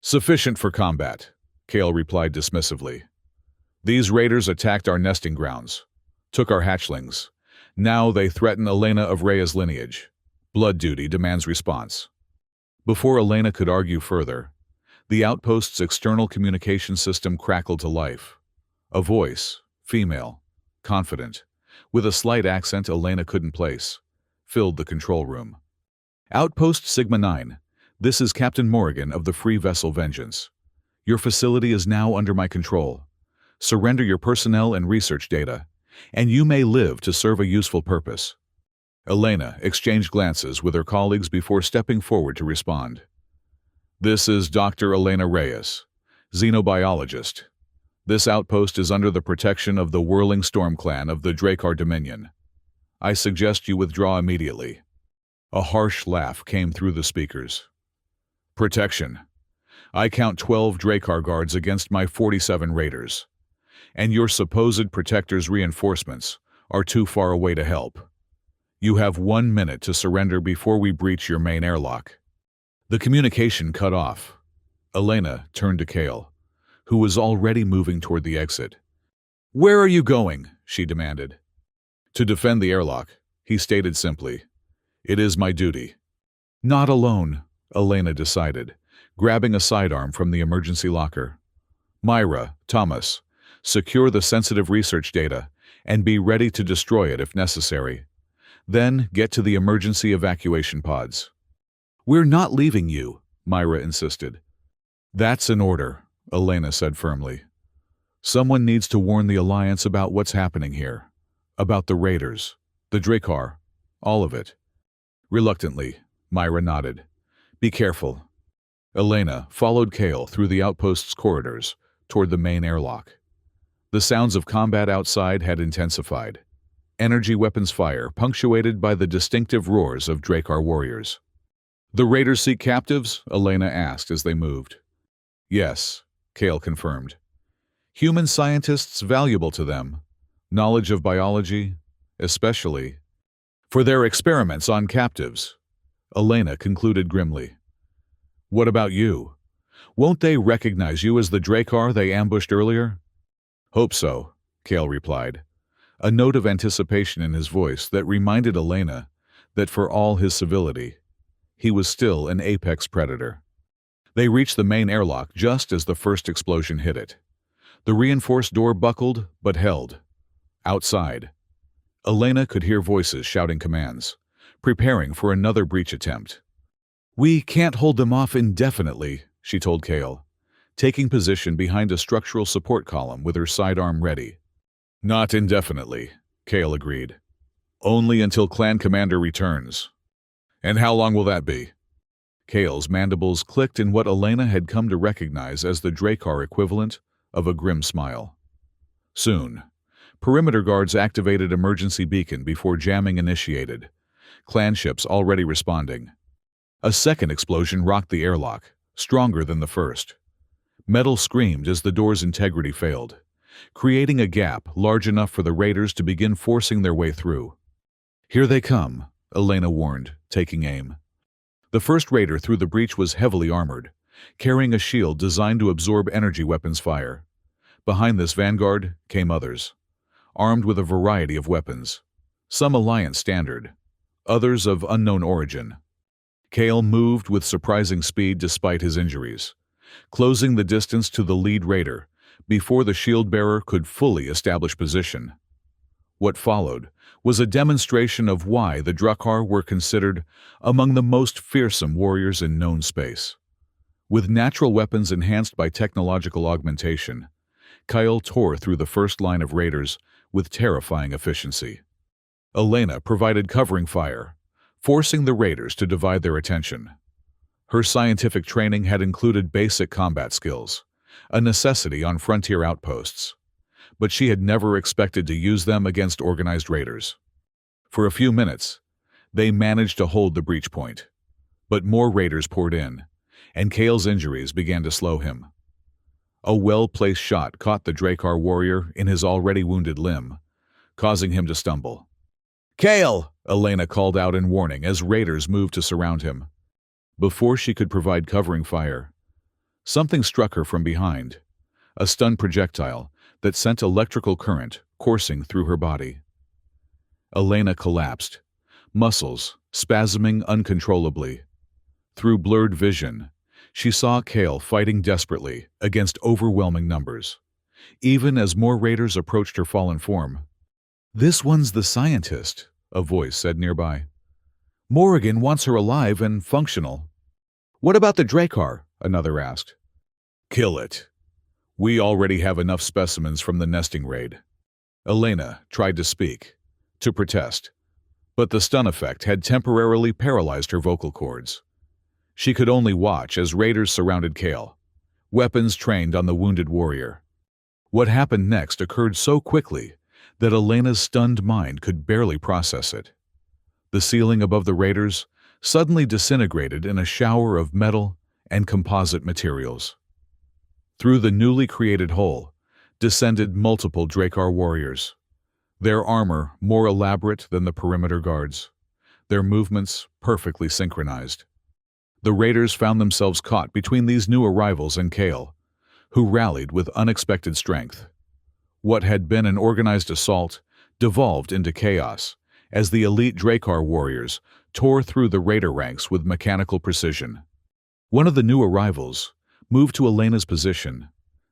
Sufficient for combat, Kale replied dismissively. These raiders attacked our nesting grounds, took our hatchlings. Now they threaten Elena of Rhea's lineage. Blood duty demands response. Before Elena could argue further, the outpost's external communication system crackled to life. A voice, female, confident, with a slight accent Elena couldn't place, filled the control room. Outpost Sigma 9, this is Captain Morrigan of the Free Vessel Vengeance. Your facility is now under my control. Surrender your personnel and research data, and you may live to serve a useful purpose. Elena exchanged glances with her colleagues before stepping forward to respond. This is Dr. Elena Reyes, xenobiologist. This outpost is under the protection of the Whirling Storm clan of the Drakkar Dominion. I suggest you withdraw immediately. A harsh laugh came through the speakers. Protection. I count 12 Drakkar guards against my 47 raiders, and your supposed protector's reinforcements are too far away to help. You have 1 minute to surrender before we breach your main airlock." The communication cut off. Elena turned to Kale, who was already moving toward the exit. "Where are you going?" she demanded. "To defend the airlock," he stated simply. "It is my duty." "Not alone," Elena decided, grabbing a sidearm from the emergency locker. "Myra, Thomas, secure the sensitive research data and be ready to destroy it if necessary. Then get to the emergency evacuation pods." "We're not leaving you," Myra insisted. "That's an order," Elena said firmly. "Someone needs to warn the Alliance about what's happening here. About the raiders, the Drakkar, all of it." Reluctantly, Myra nodded. "Be careful." Elena followed Kale through the outpost's corridors toward the main airlock. The sounds of combat outside had intensified. Energy weapons fire punctuated by the distinctive roars of Drakkar warriors. "The raiders seek captives?" Elena asked as they moved. "Yes," Kale confirmed. "Human scientists valuable to them. Knowledge of biology, especially for their experiments on captives," Elena concluded grimly. "What about you? Won't they recognize you as the Drakkar they ambushed earlier?" "Hope so," Kale replied, a note of anticipation in his voice that reminded Elena that for all his civility, he was still an apex predator. They reached the main airlock just as the first explosion hit it. The reinforced door buckled but held. Outside, Elena could hear voices shouting commands, preparing for another breach attempt. "We can't hold them off indefinitely," she told Kale, taking position behind a structural support column with her sidearm ready. "Not indefinitely," Kale agreed. "Only until Clan Commander returns." "And how long will that be?" Kale's mandibles clicked in what Elena had come to recognize as the Drakkar equivalent of a grim smile. "Soon." Perimeter guards activated emergency beacon before jamming initiated, clan ships already responding. A second explosion rocked the airlock, stronger than the first. Metal screamed as the door's integrity failed, creating a gap large enough for the raiders to begin forcing their way through. "Here they come," Elena warned, taking aim. The first raider through the breach was heavily armored, carrying a shield designed to absorb energy weapons fire. Behind this vanguard came others, armed with a variety of weapons, some Alliance standard, others of unknown origin. Kale moved with surprising speed despite his injuries, closing the distance to the lead raider before the shield-bearer could fully establish position. What followed was a demonstration of why the Drakkar were considered among the most fearsome warriors in known space. With natural weapons enhanced by technological augmentation, Kyle tore through the first line of raiders with terrifying efficiency. Elena provided covering fire, forcing the raiders to divide their attention. Her scientific training had included basic combat skills, a necessity on frontier outposts, but she had never expected to use them against organized raiders. For a few minutes, they managed to hold the breach point, but more raiders poured in, and Kale's injuries began to slow him. A well-placed shot caught the Drakkar warrior in his already wounded limb, causing him to stumble. "Kale!" Elena called out in warning as raiders moved to surround him. Before she could provide covering fire, something struck her from behind, a stun projectile that sent electrical current coursing through her body. Elena collapsed, muscles spasming uncontrollably. Through blurred vision, she saw Kale fighting desperately against overwhelming numbers, even as more raiders approached her fallen form. "This one's the scientist," a voice said nearby. "Morrigan wants her alive and functional." "What about the Drakkar?" another asked. "Kill it. We already have enough specimens from the nesting raid." Elena tried to speak, to protest, but the stun effect had temporarily paralyzed her vocal cords. She could only watch as raiders surrounded Kale, weapons trained on the wounded warrior. What happened next occurred so quickly that Elena's stunned mind could barely process it. The ceiling above the raiders suddenly disintegrated in a shower of metal and composite materials. Through the newly created hole descended multiple Drakkar warriors, their armor more elaborate than the perimeter guards, their movements perfectly synchronized. The raiders found themselves caught between these new arrivals and Kale, who rallied with unexpected strength. What had been an organized assault devolved into chaos as the elite Drakkar warriors tore through the raider ranks with mechanical precision. One of the new arrivals moved to Elena's position,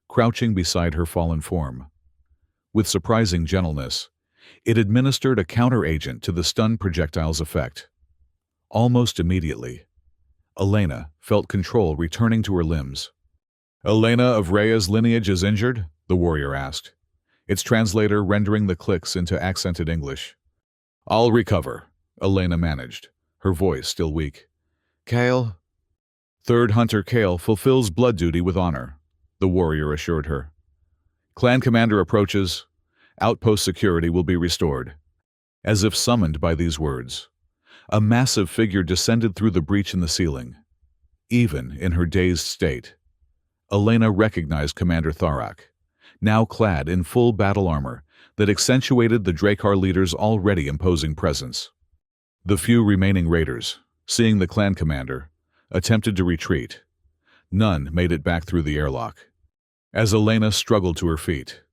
crouching beside her fallen form. With surprising gentleness, it administered a counter-agent to the stun projectile's effect. Almost immediately, Elena felt control returning to her limbs. "Elena of Rhea's lineage is injured?" the warrior asked, its translator rendering the clicks into accented English. "I'll recover," Elena managed, her voice still weak. "Kale?" "Third Hunter Kale fulfills blood duty with honor," the warrior assured her. "Clan commander approaches. Outpost security will be restored." As if summoned by these words, a massive figure descended through the breach in the ceiling. Even in her dazed state, Elena recognized Commander Tharak, now clad in full battle armor that accentuated the Drakkar leader's already imposing presence. The few remaining raiders, seeing the clan commander, attempted to retreat. None made it back through the airlock. As Elena struggled to her feet,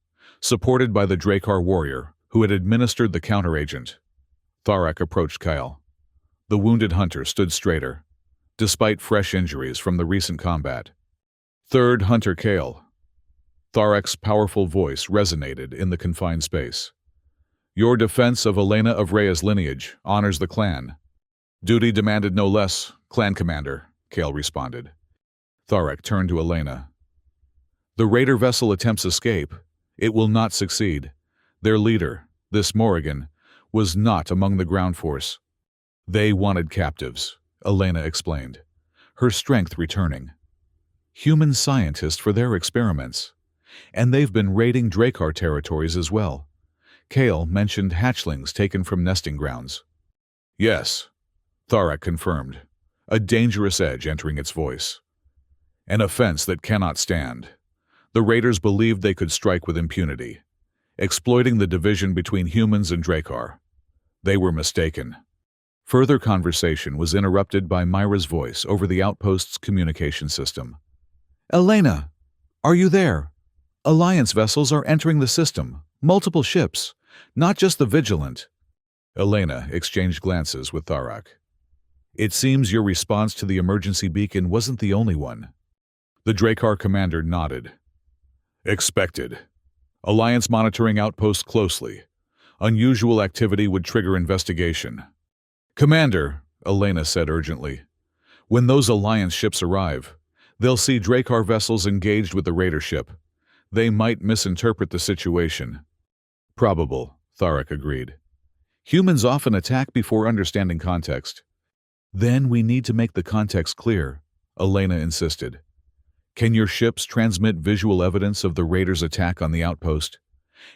supported by the Drakkar warrior who had administered the counteragent, Tharak approached Kyle. The wounded hunter stood straighter, despite fresh injuries from the recent combat. "Third Hunter Kale." Tharak's powerful voice resonated in the confined space. "Your defense of Elena of Rhea's lineage honors the clan." "Duty demanded no less, clan commander," Kale responded. Tharak turned to Elena. "The raider vessel attempts escape. It will not succeed. Their leader, this Morrigan, was not among the ground force." "They wanted captives," Elena explained, her strength returning. "Human scientists for their experiments. And they've been raiding Drakkar territories as well." Kale mentioned hatchlings taken from nesting grounds. "Yes," Tharak confirmed, a dangerous edge entering its voice. "An offense that cannot stand. The raiders believed they could strike with impunity, exploiting the division between humans and Drakkar. They were mistaken." Further conversation was interrupted by Myra's voice over the outpost's communication system. "Elena, are you there? Alliance vessels are entering the system, multiple ships, not just the Vigilant." Elena exchanged glances with Tharak. "It seems your response to the emergency beacon wasn't the only one." The Drakkar commander nodded. "Expected. Alliance monitoring outposts closely. Unusual activity would trigger investigation." "Commander," Elena said urgently, "when those Alliance ships arrive, they'll see Drakkar vessels engaged with the raider ship. They might misinterpret the situation." "Probable," Tharak agreed. "Humans often attack before understanding context." "Then we need to make the context clear," Elena insisted. "Can your ships transmit visual evidence of the raiders' attack on the outpost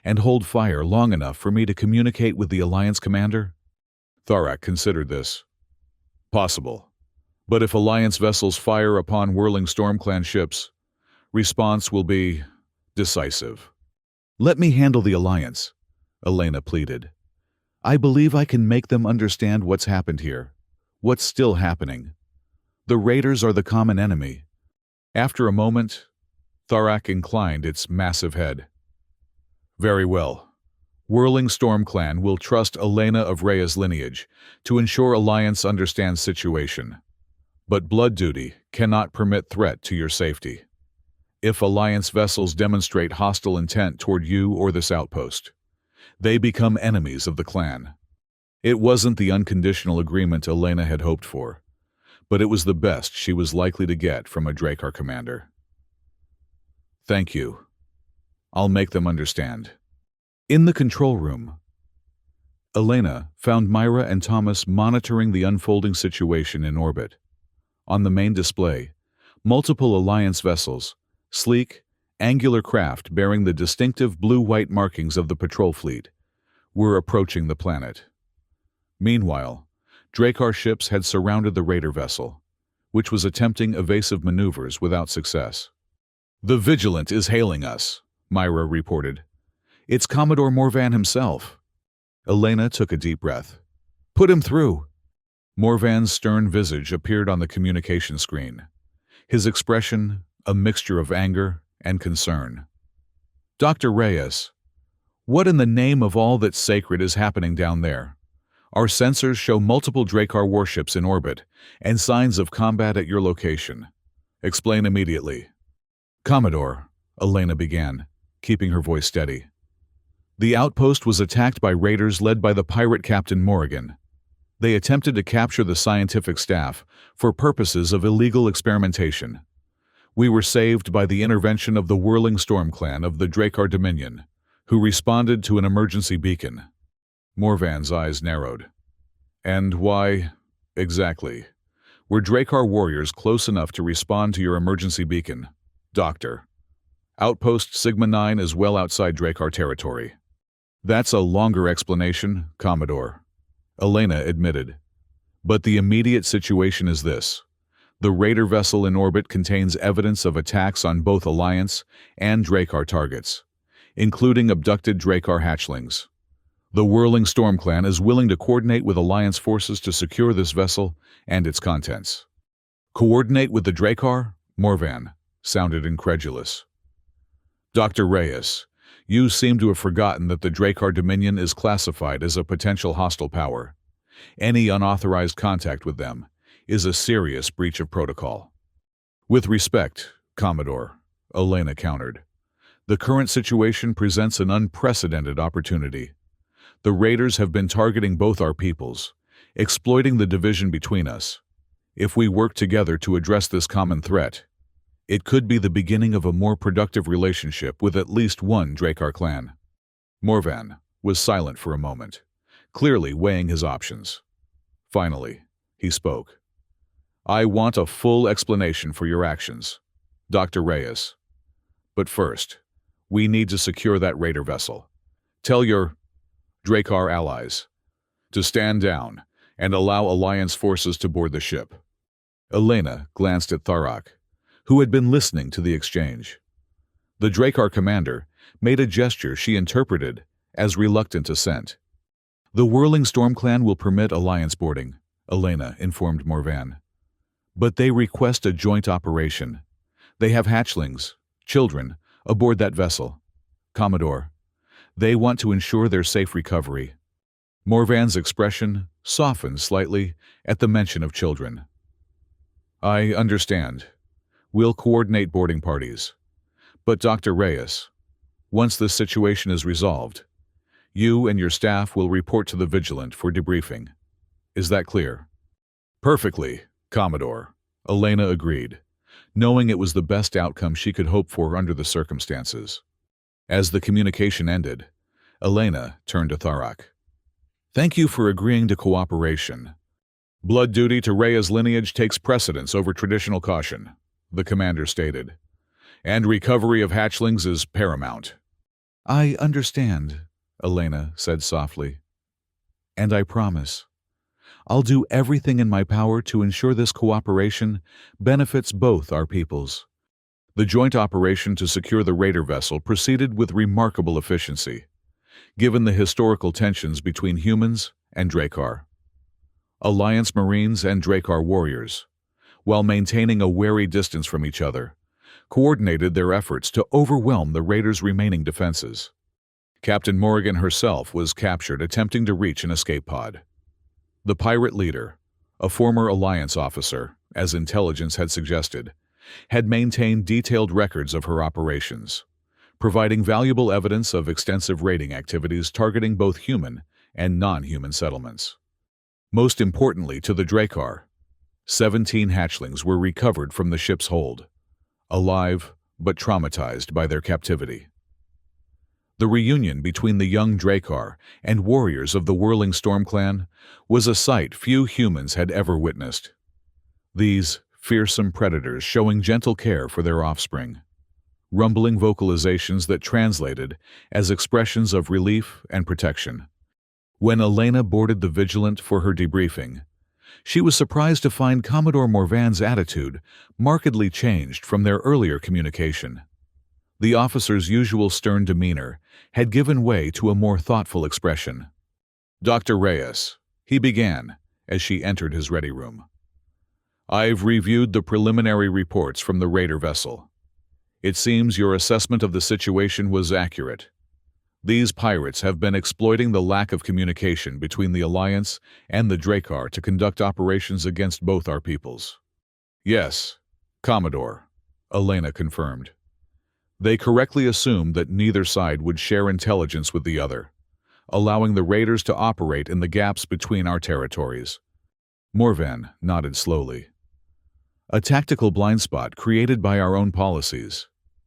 and hold fire long enough for me to communicate with the Alliance commander?" Tharak considered this. "Possible. But if Alliance vessels fire upon whirling StormClan ships, response will be decisive." "Let me handle the Alliance," Elena pleaded. "I believe I can make them understand what's happened here, what's still happening. The raiders are the common enemy." After a moment, Tharak inclined its massive head. "Very well. Whirling StormClan will trust Elena of Rhea's lineage to ensure Alliance understands situation. But blood duty cannot permit threat to your safety. If Alliance vessels demonstrate hostile intent toward you or this outpost, they become enemies of the clan." It wasn't the unconditional agreement Elena had hoped for, but it was the best she was likely to get from a Drakkar commander. "Thank you. I'll make them understand." In the control room, Elena found Myra and Thomas monitoring the unfolding situation in orbit. On the main display, multiple Alliance vessels, sleek, angular craft bearing the distinctive blue-white markings of the patrol fleet, were approaching the planet. Meanwhile, Drakkar ships had surrounded the raider vessel, which was attempting evasive maneuvers without success. "The Vigilant is hailing us," Myra reported. "It's Commodore Morvan himself." Elena took a deep breath. "Put him through." Morvan's stern visage appeared on the communication screen, his expression a mixture of anger and concern. "Dr. Reyes, what in the name of all that's sacred is happening down there? Our sensors show multiple Drakkar warships in orbit and signs of combat at your location. Explain immediately." "Commodore," Elena began, keeping her voice steady. "The outpost was attacked by raiders led by the pirate Captain Morgan. They attempted to capture the scientific staff for purposes of illegal experimentation. We were saved by the intervention of the Whirling Storm clan of the Drakkar Dominion, who responded to an emergency beacon." Morvan's eyes narrowed. "And why, exactly, were Drakkar warriors close enough to respond to your emergency beacon, Doctor? Outpost Sigma 9 is well outside Drakkar territory." "That's a longer explanation, Commodore," Elena admitted. "But the immediate situation is this. The raider vessel in orbit contains evidence of attacks on both Alliance and Drakkar targets, including abducted Drakkar hatchlings. The Whirling Storm clan is willing to coordinate with Alliance forces to secure this vessel and its contents." "Coordinate with the Drakkar?" Morvan sounded incredulous. "Dr. Reyes, you seem to have forgotten that the Drakkar Dominion is classified as a potential hostile power. Any unauthorized contact with them is a serious breach of protocol." "With respect, Commodore," Elena countered, "the current situation presents an unprecedented opportunity. The raiders have been targeting both our peoples, exploiting the division between us. If we work together to address this common threat, it could be the beginning of a more productive relationship with at least one Drakkar clan." Morvan was silent for a moment, clearly weighing his options. Finally, he spoke. "I want a full explanation for your actions, Dr. Reyes. But first, we need to secure that raider vessel. Tell your Drakkar allies to stand down and allow Alliance forces to board the ship." Elena glanced at Tharak, who had been listening to the exchange. The Drakkar commander made a gesture she interpreted as reluctant assent. "The Whirling Storm clan will permit Alliance boarding," Elena informed Morvan. "But they request a joint operation. They have hatchlings, children, aboard that vessel. Commodore, they want to ensure their safe recovery." Morvan's expression softened slightly at the mention of children. "I understand. We'll coordinate boarding parties. But Dr. Reyes, once this situation is resolved, you and your staff will report to the Vigilant for debriefing. Is that clear?" "Perfectly, Commodore," Elena agreed, knowing it was the best outcome she could hope for under the circumstances. As the communication ended, Elena turned to Tharak. "Thank you for agreeing to cooperation. Blood duty to Rhea's lineage takes precedence over traditional caution," the commander stated. "And recovery of hatchlings is paramount." "I understand," Elena said softly. "And I promise. I'll do everything in my power to ensure this cooperation benefits both our peoples." The joint operation to secure the raider vessel proceeded with remarkable efficiency, given the historical tensions between humans and Drakkar. Alliance Marines and Drakkar warriors, while maintaining a wary distance from each other, coordinated their efforts to overwhelm the raiders' remaining defenses. Captain Morgan herself was captured attempting to reach an escape pod. The pirate leader, a former Alliance officer, as intelligence had suggested, had maintained detailed records of her operations, providing valuable evidence of extensive raiding activities targeting both human and non-human settlements. Most importantly to the Drakkar, 17 hatchlings were recovered from the ship's hold, alive but traumatized by their captivity. The reunion between the young Drakkar and warriors of the Whirling Storm clan was a sight few humans had ever witnessed. These fearsome predators showing gentle care for their offspring, rumbling vocalizations that translated as expressions of relief and protection. When Elena boarded the Vigilant for her debriefing, She was surprised to find Commodore Morvan's attitude markedly changed from their earlier communication. The officer's usual stern demeanor had given way to a more thoughtful expression. "Dr. Reyes," he began as she entered his ready room. "I've reviewed the preliminary reports from the raider vessel. It seems your assessment of the situation was accurate. These pirates have been exploiting the lack of communication between the Alliance and the Drakkar to conduct operations against both our peoples." "Yes, Commodore," Elena confirmed. "They correctly assumed that neither side would share intelligence with the other, allowing the raiders to operate in the gaps between our territories." Morvan nodded slowly. "A tactical blind spot created by our own policies."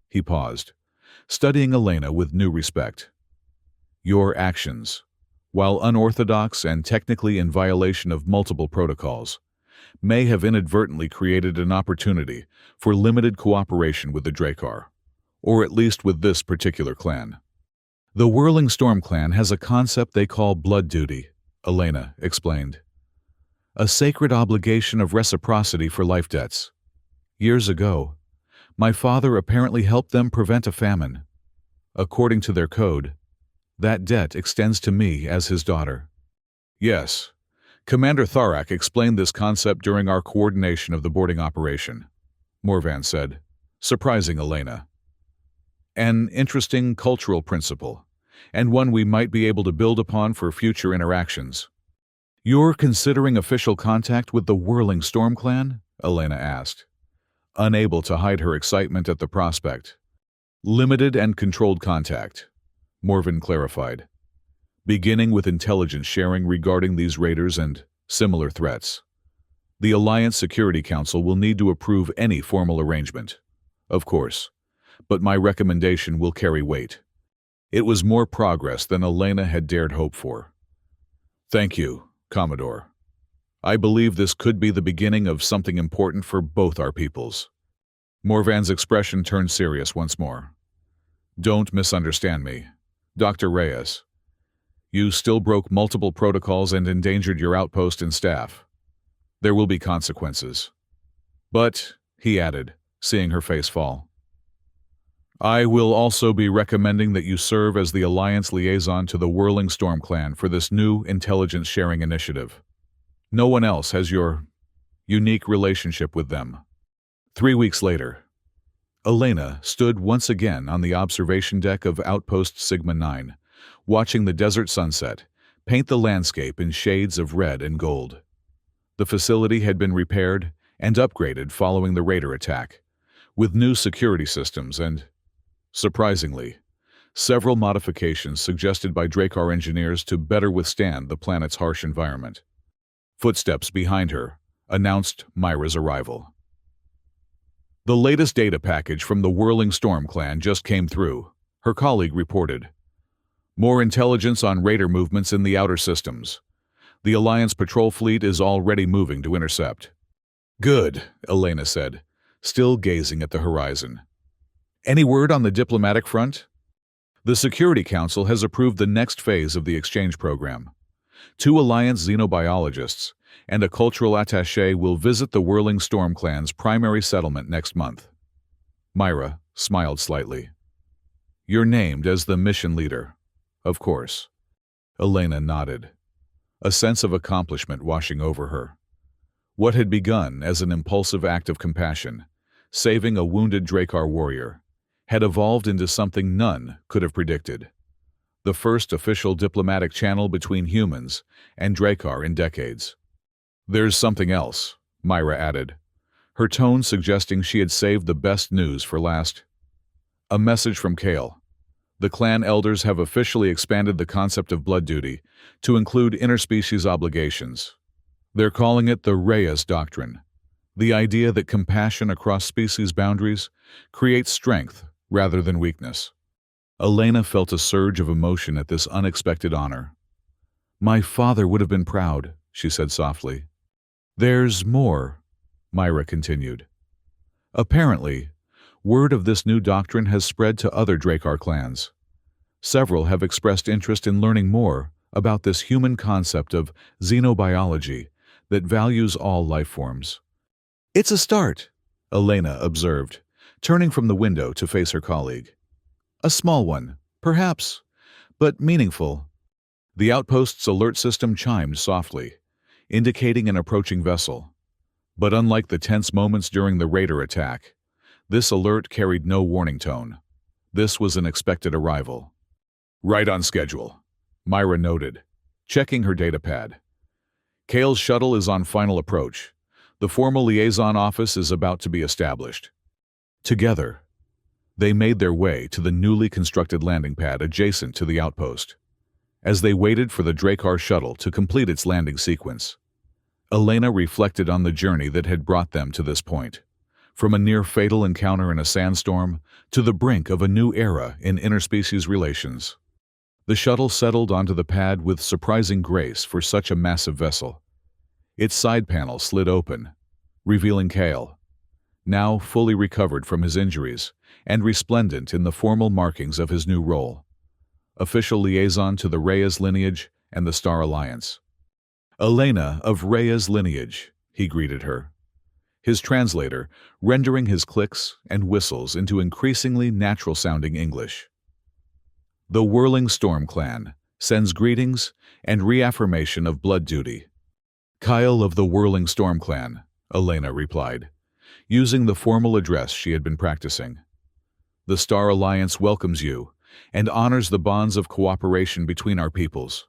He paused, studying Elena with new respect. "Your actions, while unorthodox and technically in violation of multiple protocols, may have inadvertently created an opportunity for limited cooperation with the Drakkar, or at least with this particular clan. The Whirling Storm clan has a concept they call blood duty," Elena explained. "A sacred obligation of reciprocity for life debts. Years ago, my father apparently helped them prevent a famine. According to their code, that debt extends to me as his daughter." "Yes, Commander Tharak explained this concept during our coordination of the boarding operation," Morvan said, surprising Elena. "An interesting cultural principle, and one we might be able to build upon for future interactions." "You're considering official contact with the Whirling Storm clan?" Elena asked, unable to hide her excitement at the prospect. "Limited and controlled contact," Morvan clarified, "beginning with intelligence sharing regarding these raiders and similar threats. The Alliance Security Council will need to approve any formal arrangement, of course, but my recommendation will carry weight." It was more progress than Elena had dared hope for. "Thank you, Commodore. I believe this could be the beginning of something important for both our peoples." Morvan's expression turned serious once more. "Don't misunderstand me, Dr. Reyes. You still broke multiple protocols and endangered your outpost and staff. There will be consequences. But," he added, seeing her face fall, "I will also be recommending that you serve as the Alliance liaison to the Whirling Storm clan for this new intelligence sharing initiative. No one else has your unique relationship with them." 3 weeks later, Elena stood once again on the observation deck of Outpost Sigma 9, watching the desert sunset paint the landscape in shades of red and gold. The facility had been repaired and upgraded following the raider attack, with new security systems and, surprisingly, several modifications suggested by Drakkar engineers to better withstand the planet's harsh environment. Footsteps behind her announced Myra's arrival. "The latest data package from the Whirling Storm clan just came through," her colleague reported. "More intelligence on raider movements in the outer systems. The Alliance patrol fleet is already moving to intercept." "Good," Elena said, still gazing at the horizon. "Any word on the diplomatic front?" "The Security Council has approved the next phase of the exchange program. 2 Alliance xenobiologists and a cultural attaché will visit the Whirling Storm clan's primary settlement next month." Myra smiled slightly. "You're named as the mission leader, of course." Elena nodded, a sense of accomplishment washing over her. What had begun as an impulsive act of compassion, saving a wounded Drakkar warrior, had evolved into something none could have predicted. The first official diplomatic channel between humans and Drakkar in decades. "There's something else," Myra added, her tone suggesting she had saved the best news for last. "A message from Kale. The clan elders have officially expanded the concept of blood duty to include interspecies obligations. They're calling it the Reyes Doctrine, the idea that compassion across species boundaries creates strength rather than weakness." Elena felt a surge of emotion at this unexpected honor. "My father would have been proud," she said softly. "There's more," Myra continued. "Apparently, word of this new doctrine has spread to other Drakkar clans. Several have expressed interest in learning more about this human concept of xenobiology that values all life forms. It's a start, Elena observed, turning from the window to face her colleague. A small one, perhaps, but meaningful. The outpost's alert system chimed softly, indicating an approaching vessel. But unlike the tense moments during the raider attack, this alert carried no warning tone. This was an expected arrival. Right on schedule, Myra noted, checking her datapad. Kale's shuttle is on final approach. The formal liaison office is about to be established. Together, they made their way to the newly constructed landing pad adjacent to the outpost. As they waited for the Drakkar shuttle to complete its landing sequence, Elena reflected on the journey that had brought them to this point, from a near-fatal encounter in a sandstorm to the brink of a new era in interspecies relations. The shuttle settled onto the pad with surprising grace for such a massive vessel. Its side panel slid open, revealing Kale, now fully recovered from his injuries and resplendent in the formal markings of his new role. Official liaison to the Reyes lineage and the Star Alliance. Elena of Reyes lineage, he greeted her, his translator rendering his clicks and whistles into increasingly natural-sounding English. The Whirling Storm Clan sends greetings and reaffirmation of blood duty. Kyle of the Whirling Storm Clan, Elena replied, using the formal address she had been practicing. The Star Alliance welcomes you and honors the bonds of cooperation between our peoples.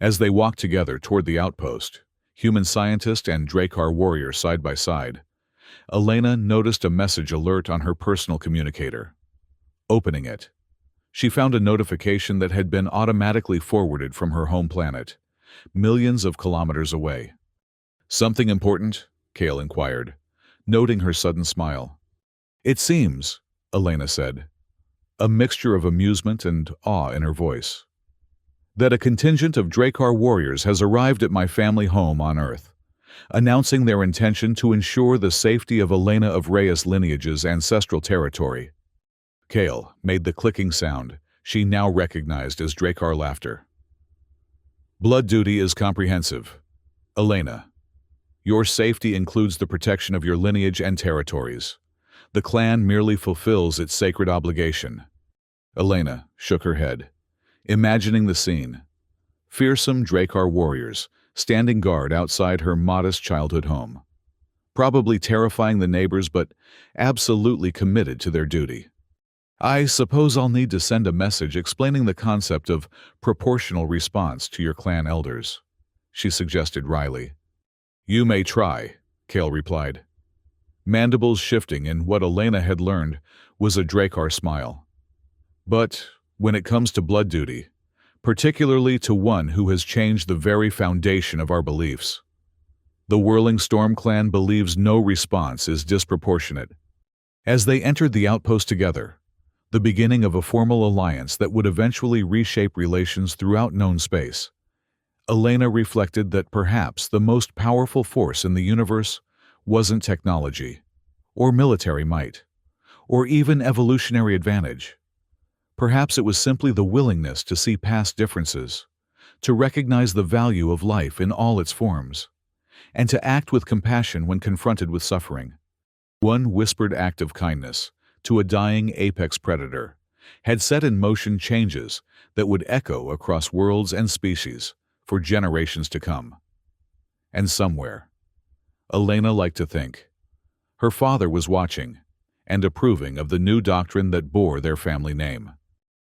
As they walked together toward the outpost, human scientist and Drakkar warrior side by side, Elena noticed a message alert on her personal communicator. Opening it, she found a notification that had been automatically forwarded from her home planet, millions of kilometers away. Something important? Kale inquired, noting her sudden smile. It seems, Elena said, a mixture of amusement and awe in her voice, that a contingent of Drakkar warriors has arrived at my family home on Earth, announcing their intention to ensure the safety of Elena of Reyes lineage's ancestral territory. Kale made the clicking sound she now recognized as Drakkar laughter. Blood duty is comprehensive. Elena, your safety includes the protection of your lineage and territories. The clan merely fulfills its sacred obligation. Elena shook her head, imagining the scene. Fearsome Drakkar warriors standing guard outside her modest childhood home, probably terrifying the neighbors but absolutely committed to their duty. I suppose I'll need to send a message explaining the concept of proportional response to your clan elders, she suggested wryly. You may try, Kale replied, mandibles shifting in what Elena had learned was a Drakkar smile. But when it comes to blood duty, particularly to one who has changed the very foundation of our beliefs, the Whirling Storm Clan believes no response is disproportionate. As they entered the outpost together, the beginning of a formal alliance that would eventually reshape relations throughout known space, Elena reflected that perhaps the most powerful force in the universe wasn't technology, or military might, or even evolutionary advantage. Perhaps it was simply the willingness to see past differences, to recognize the value of life in all its forms, and to act with compassion when confronted with suffering. One whispered act of kindness to a dying apex predator had set in motion changes that would echo across worlds and species for generations to come. And somewhere, Elena liked to think, her father was watching and approving of the new doctrine that bore their family name.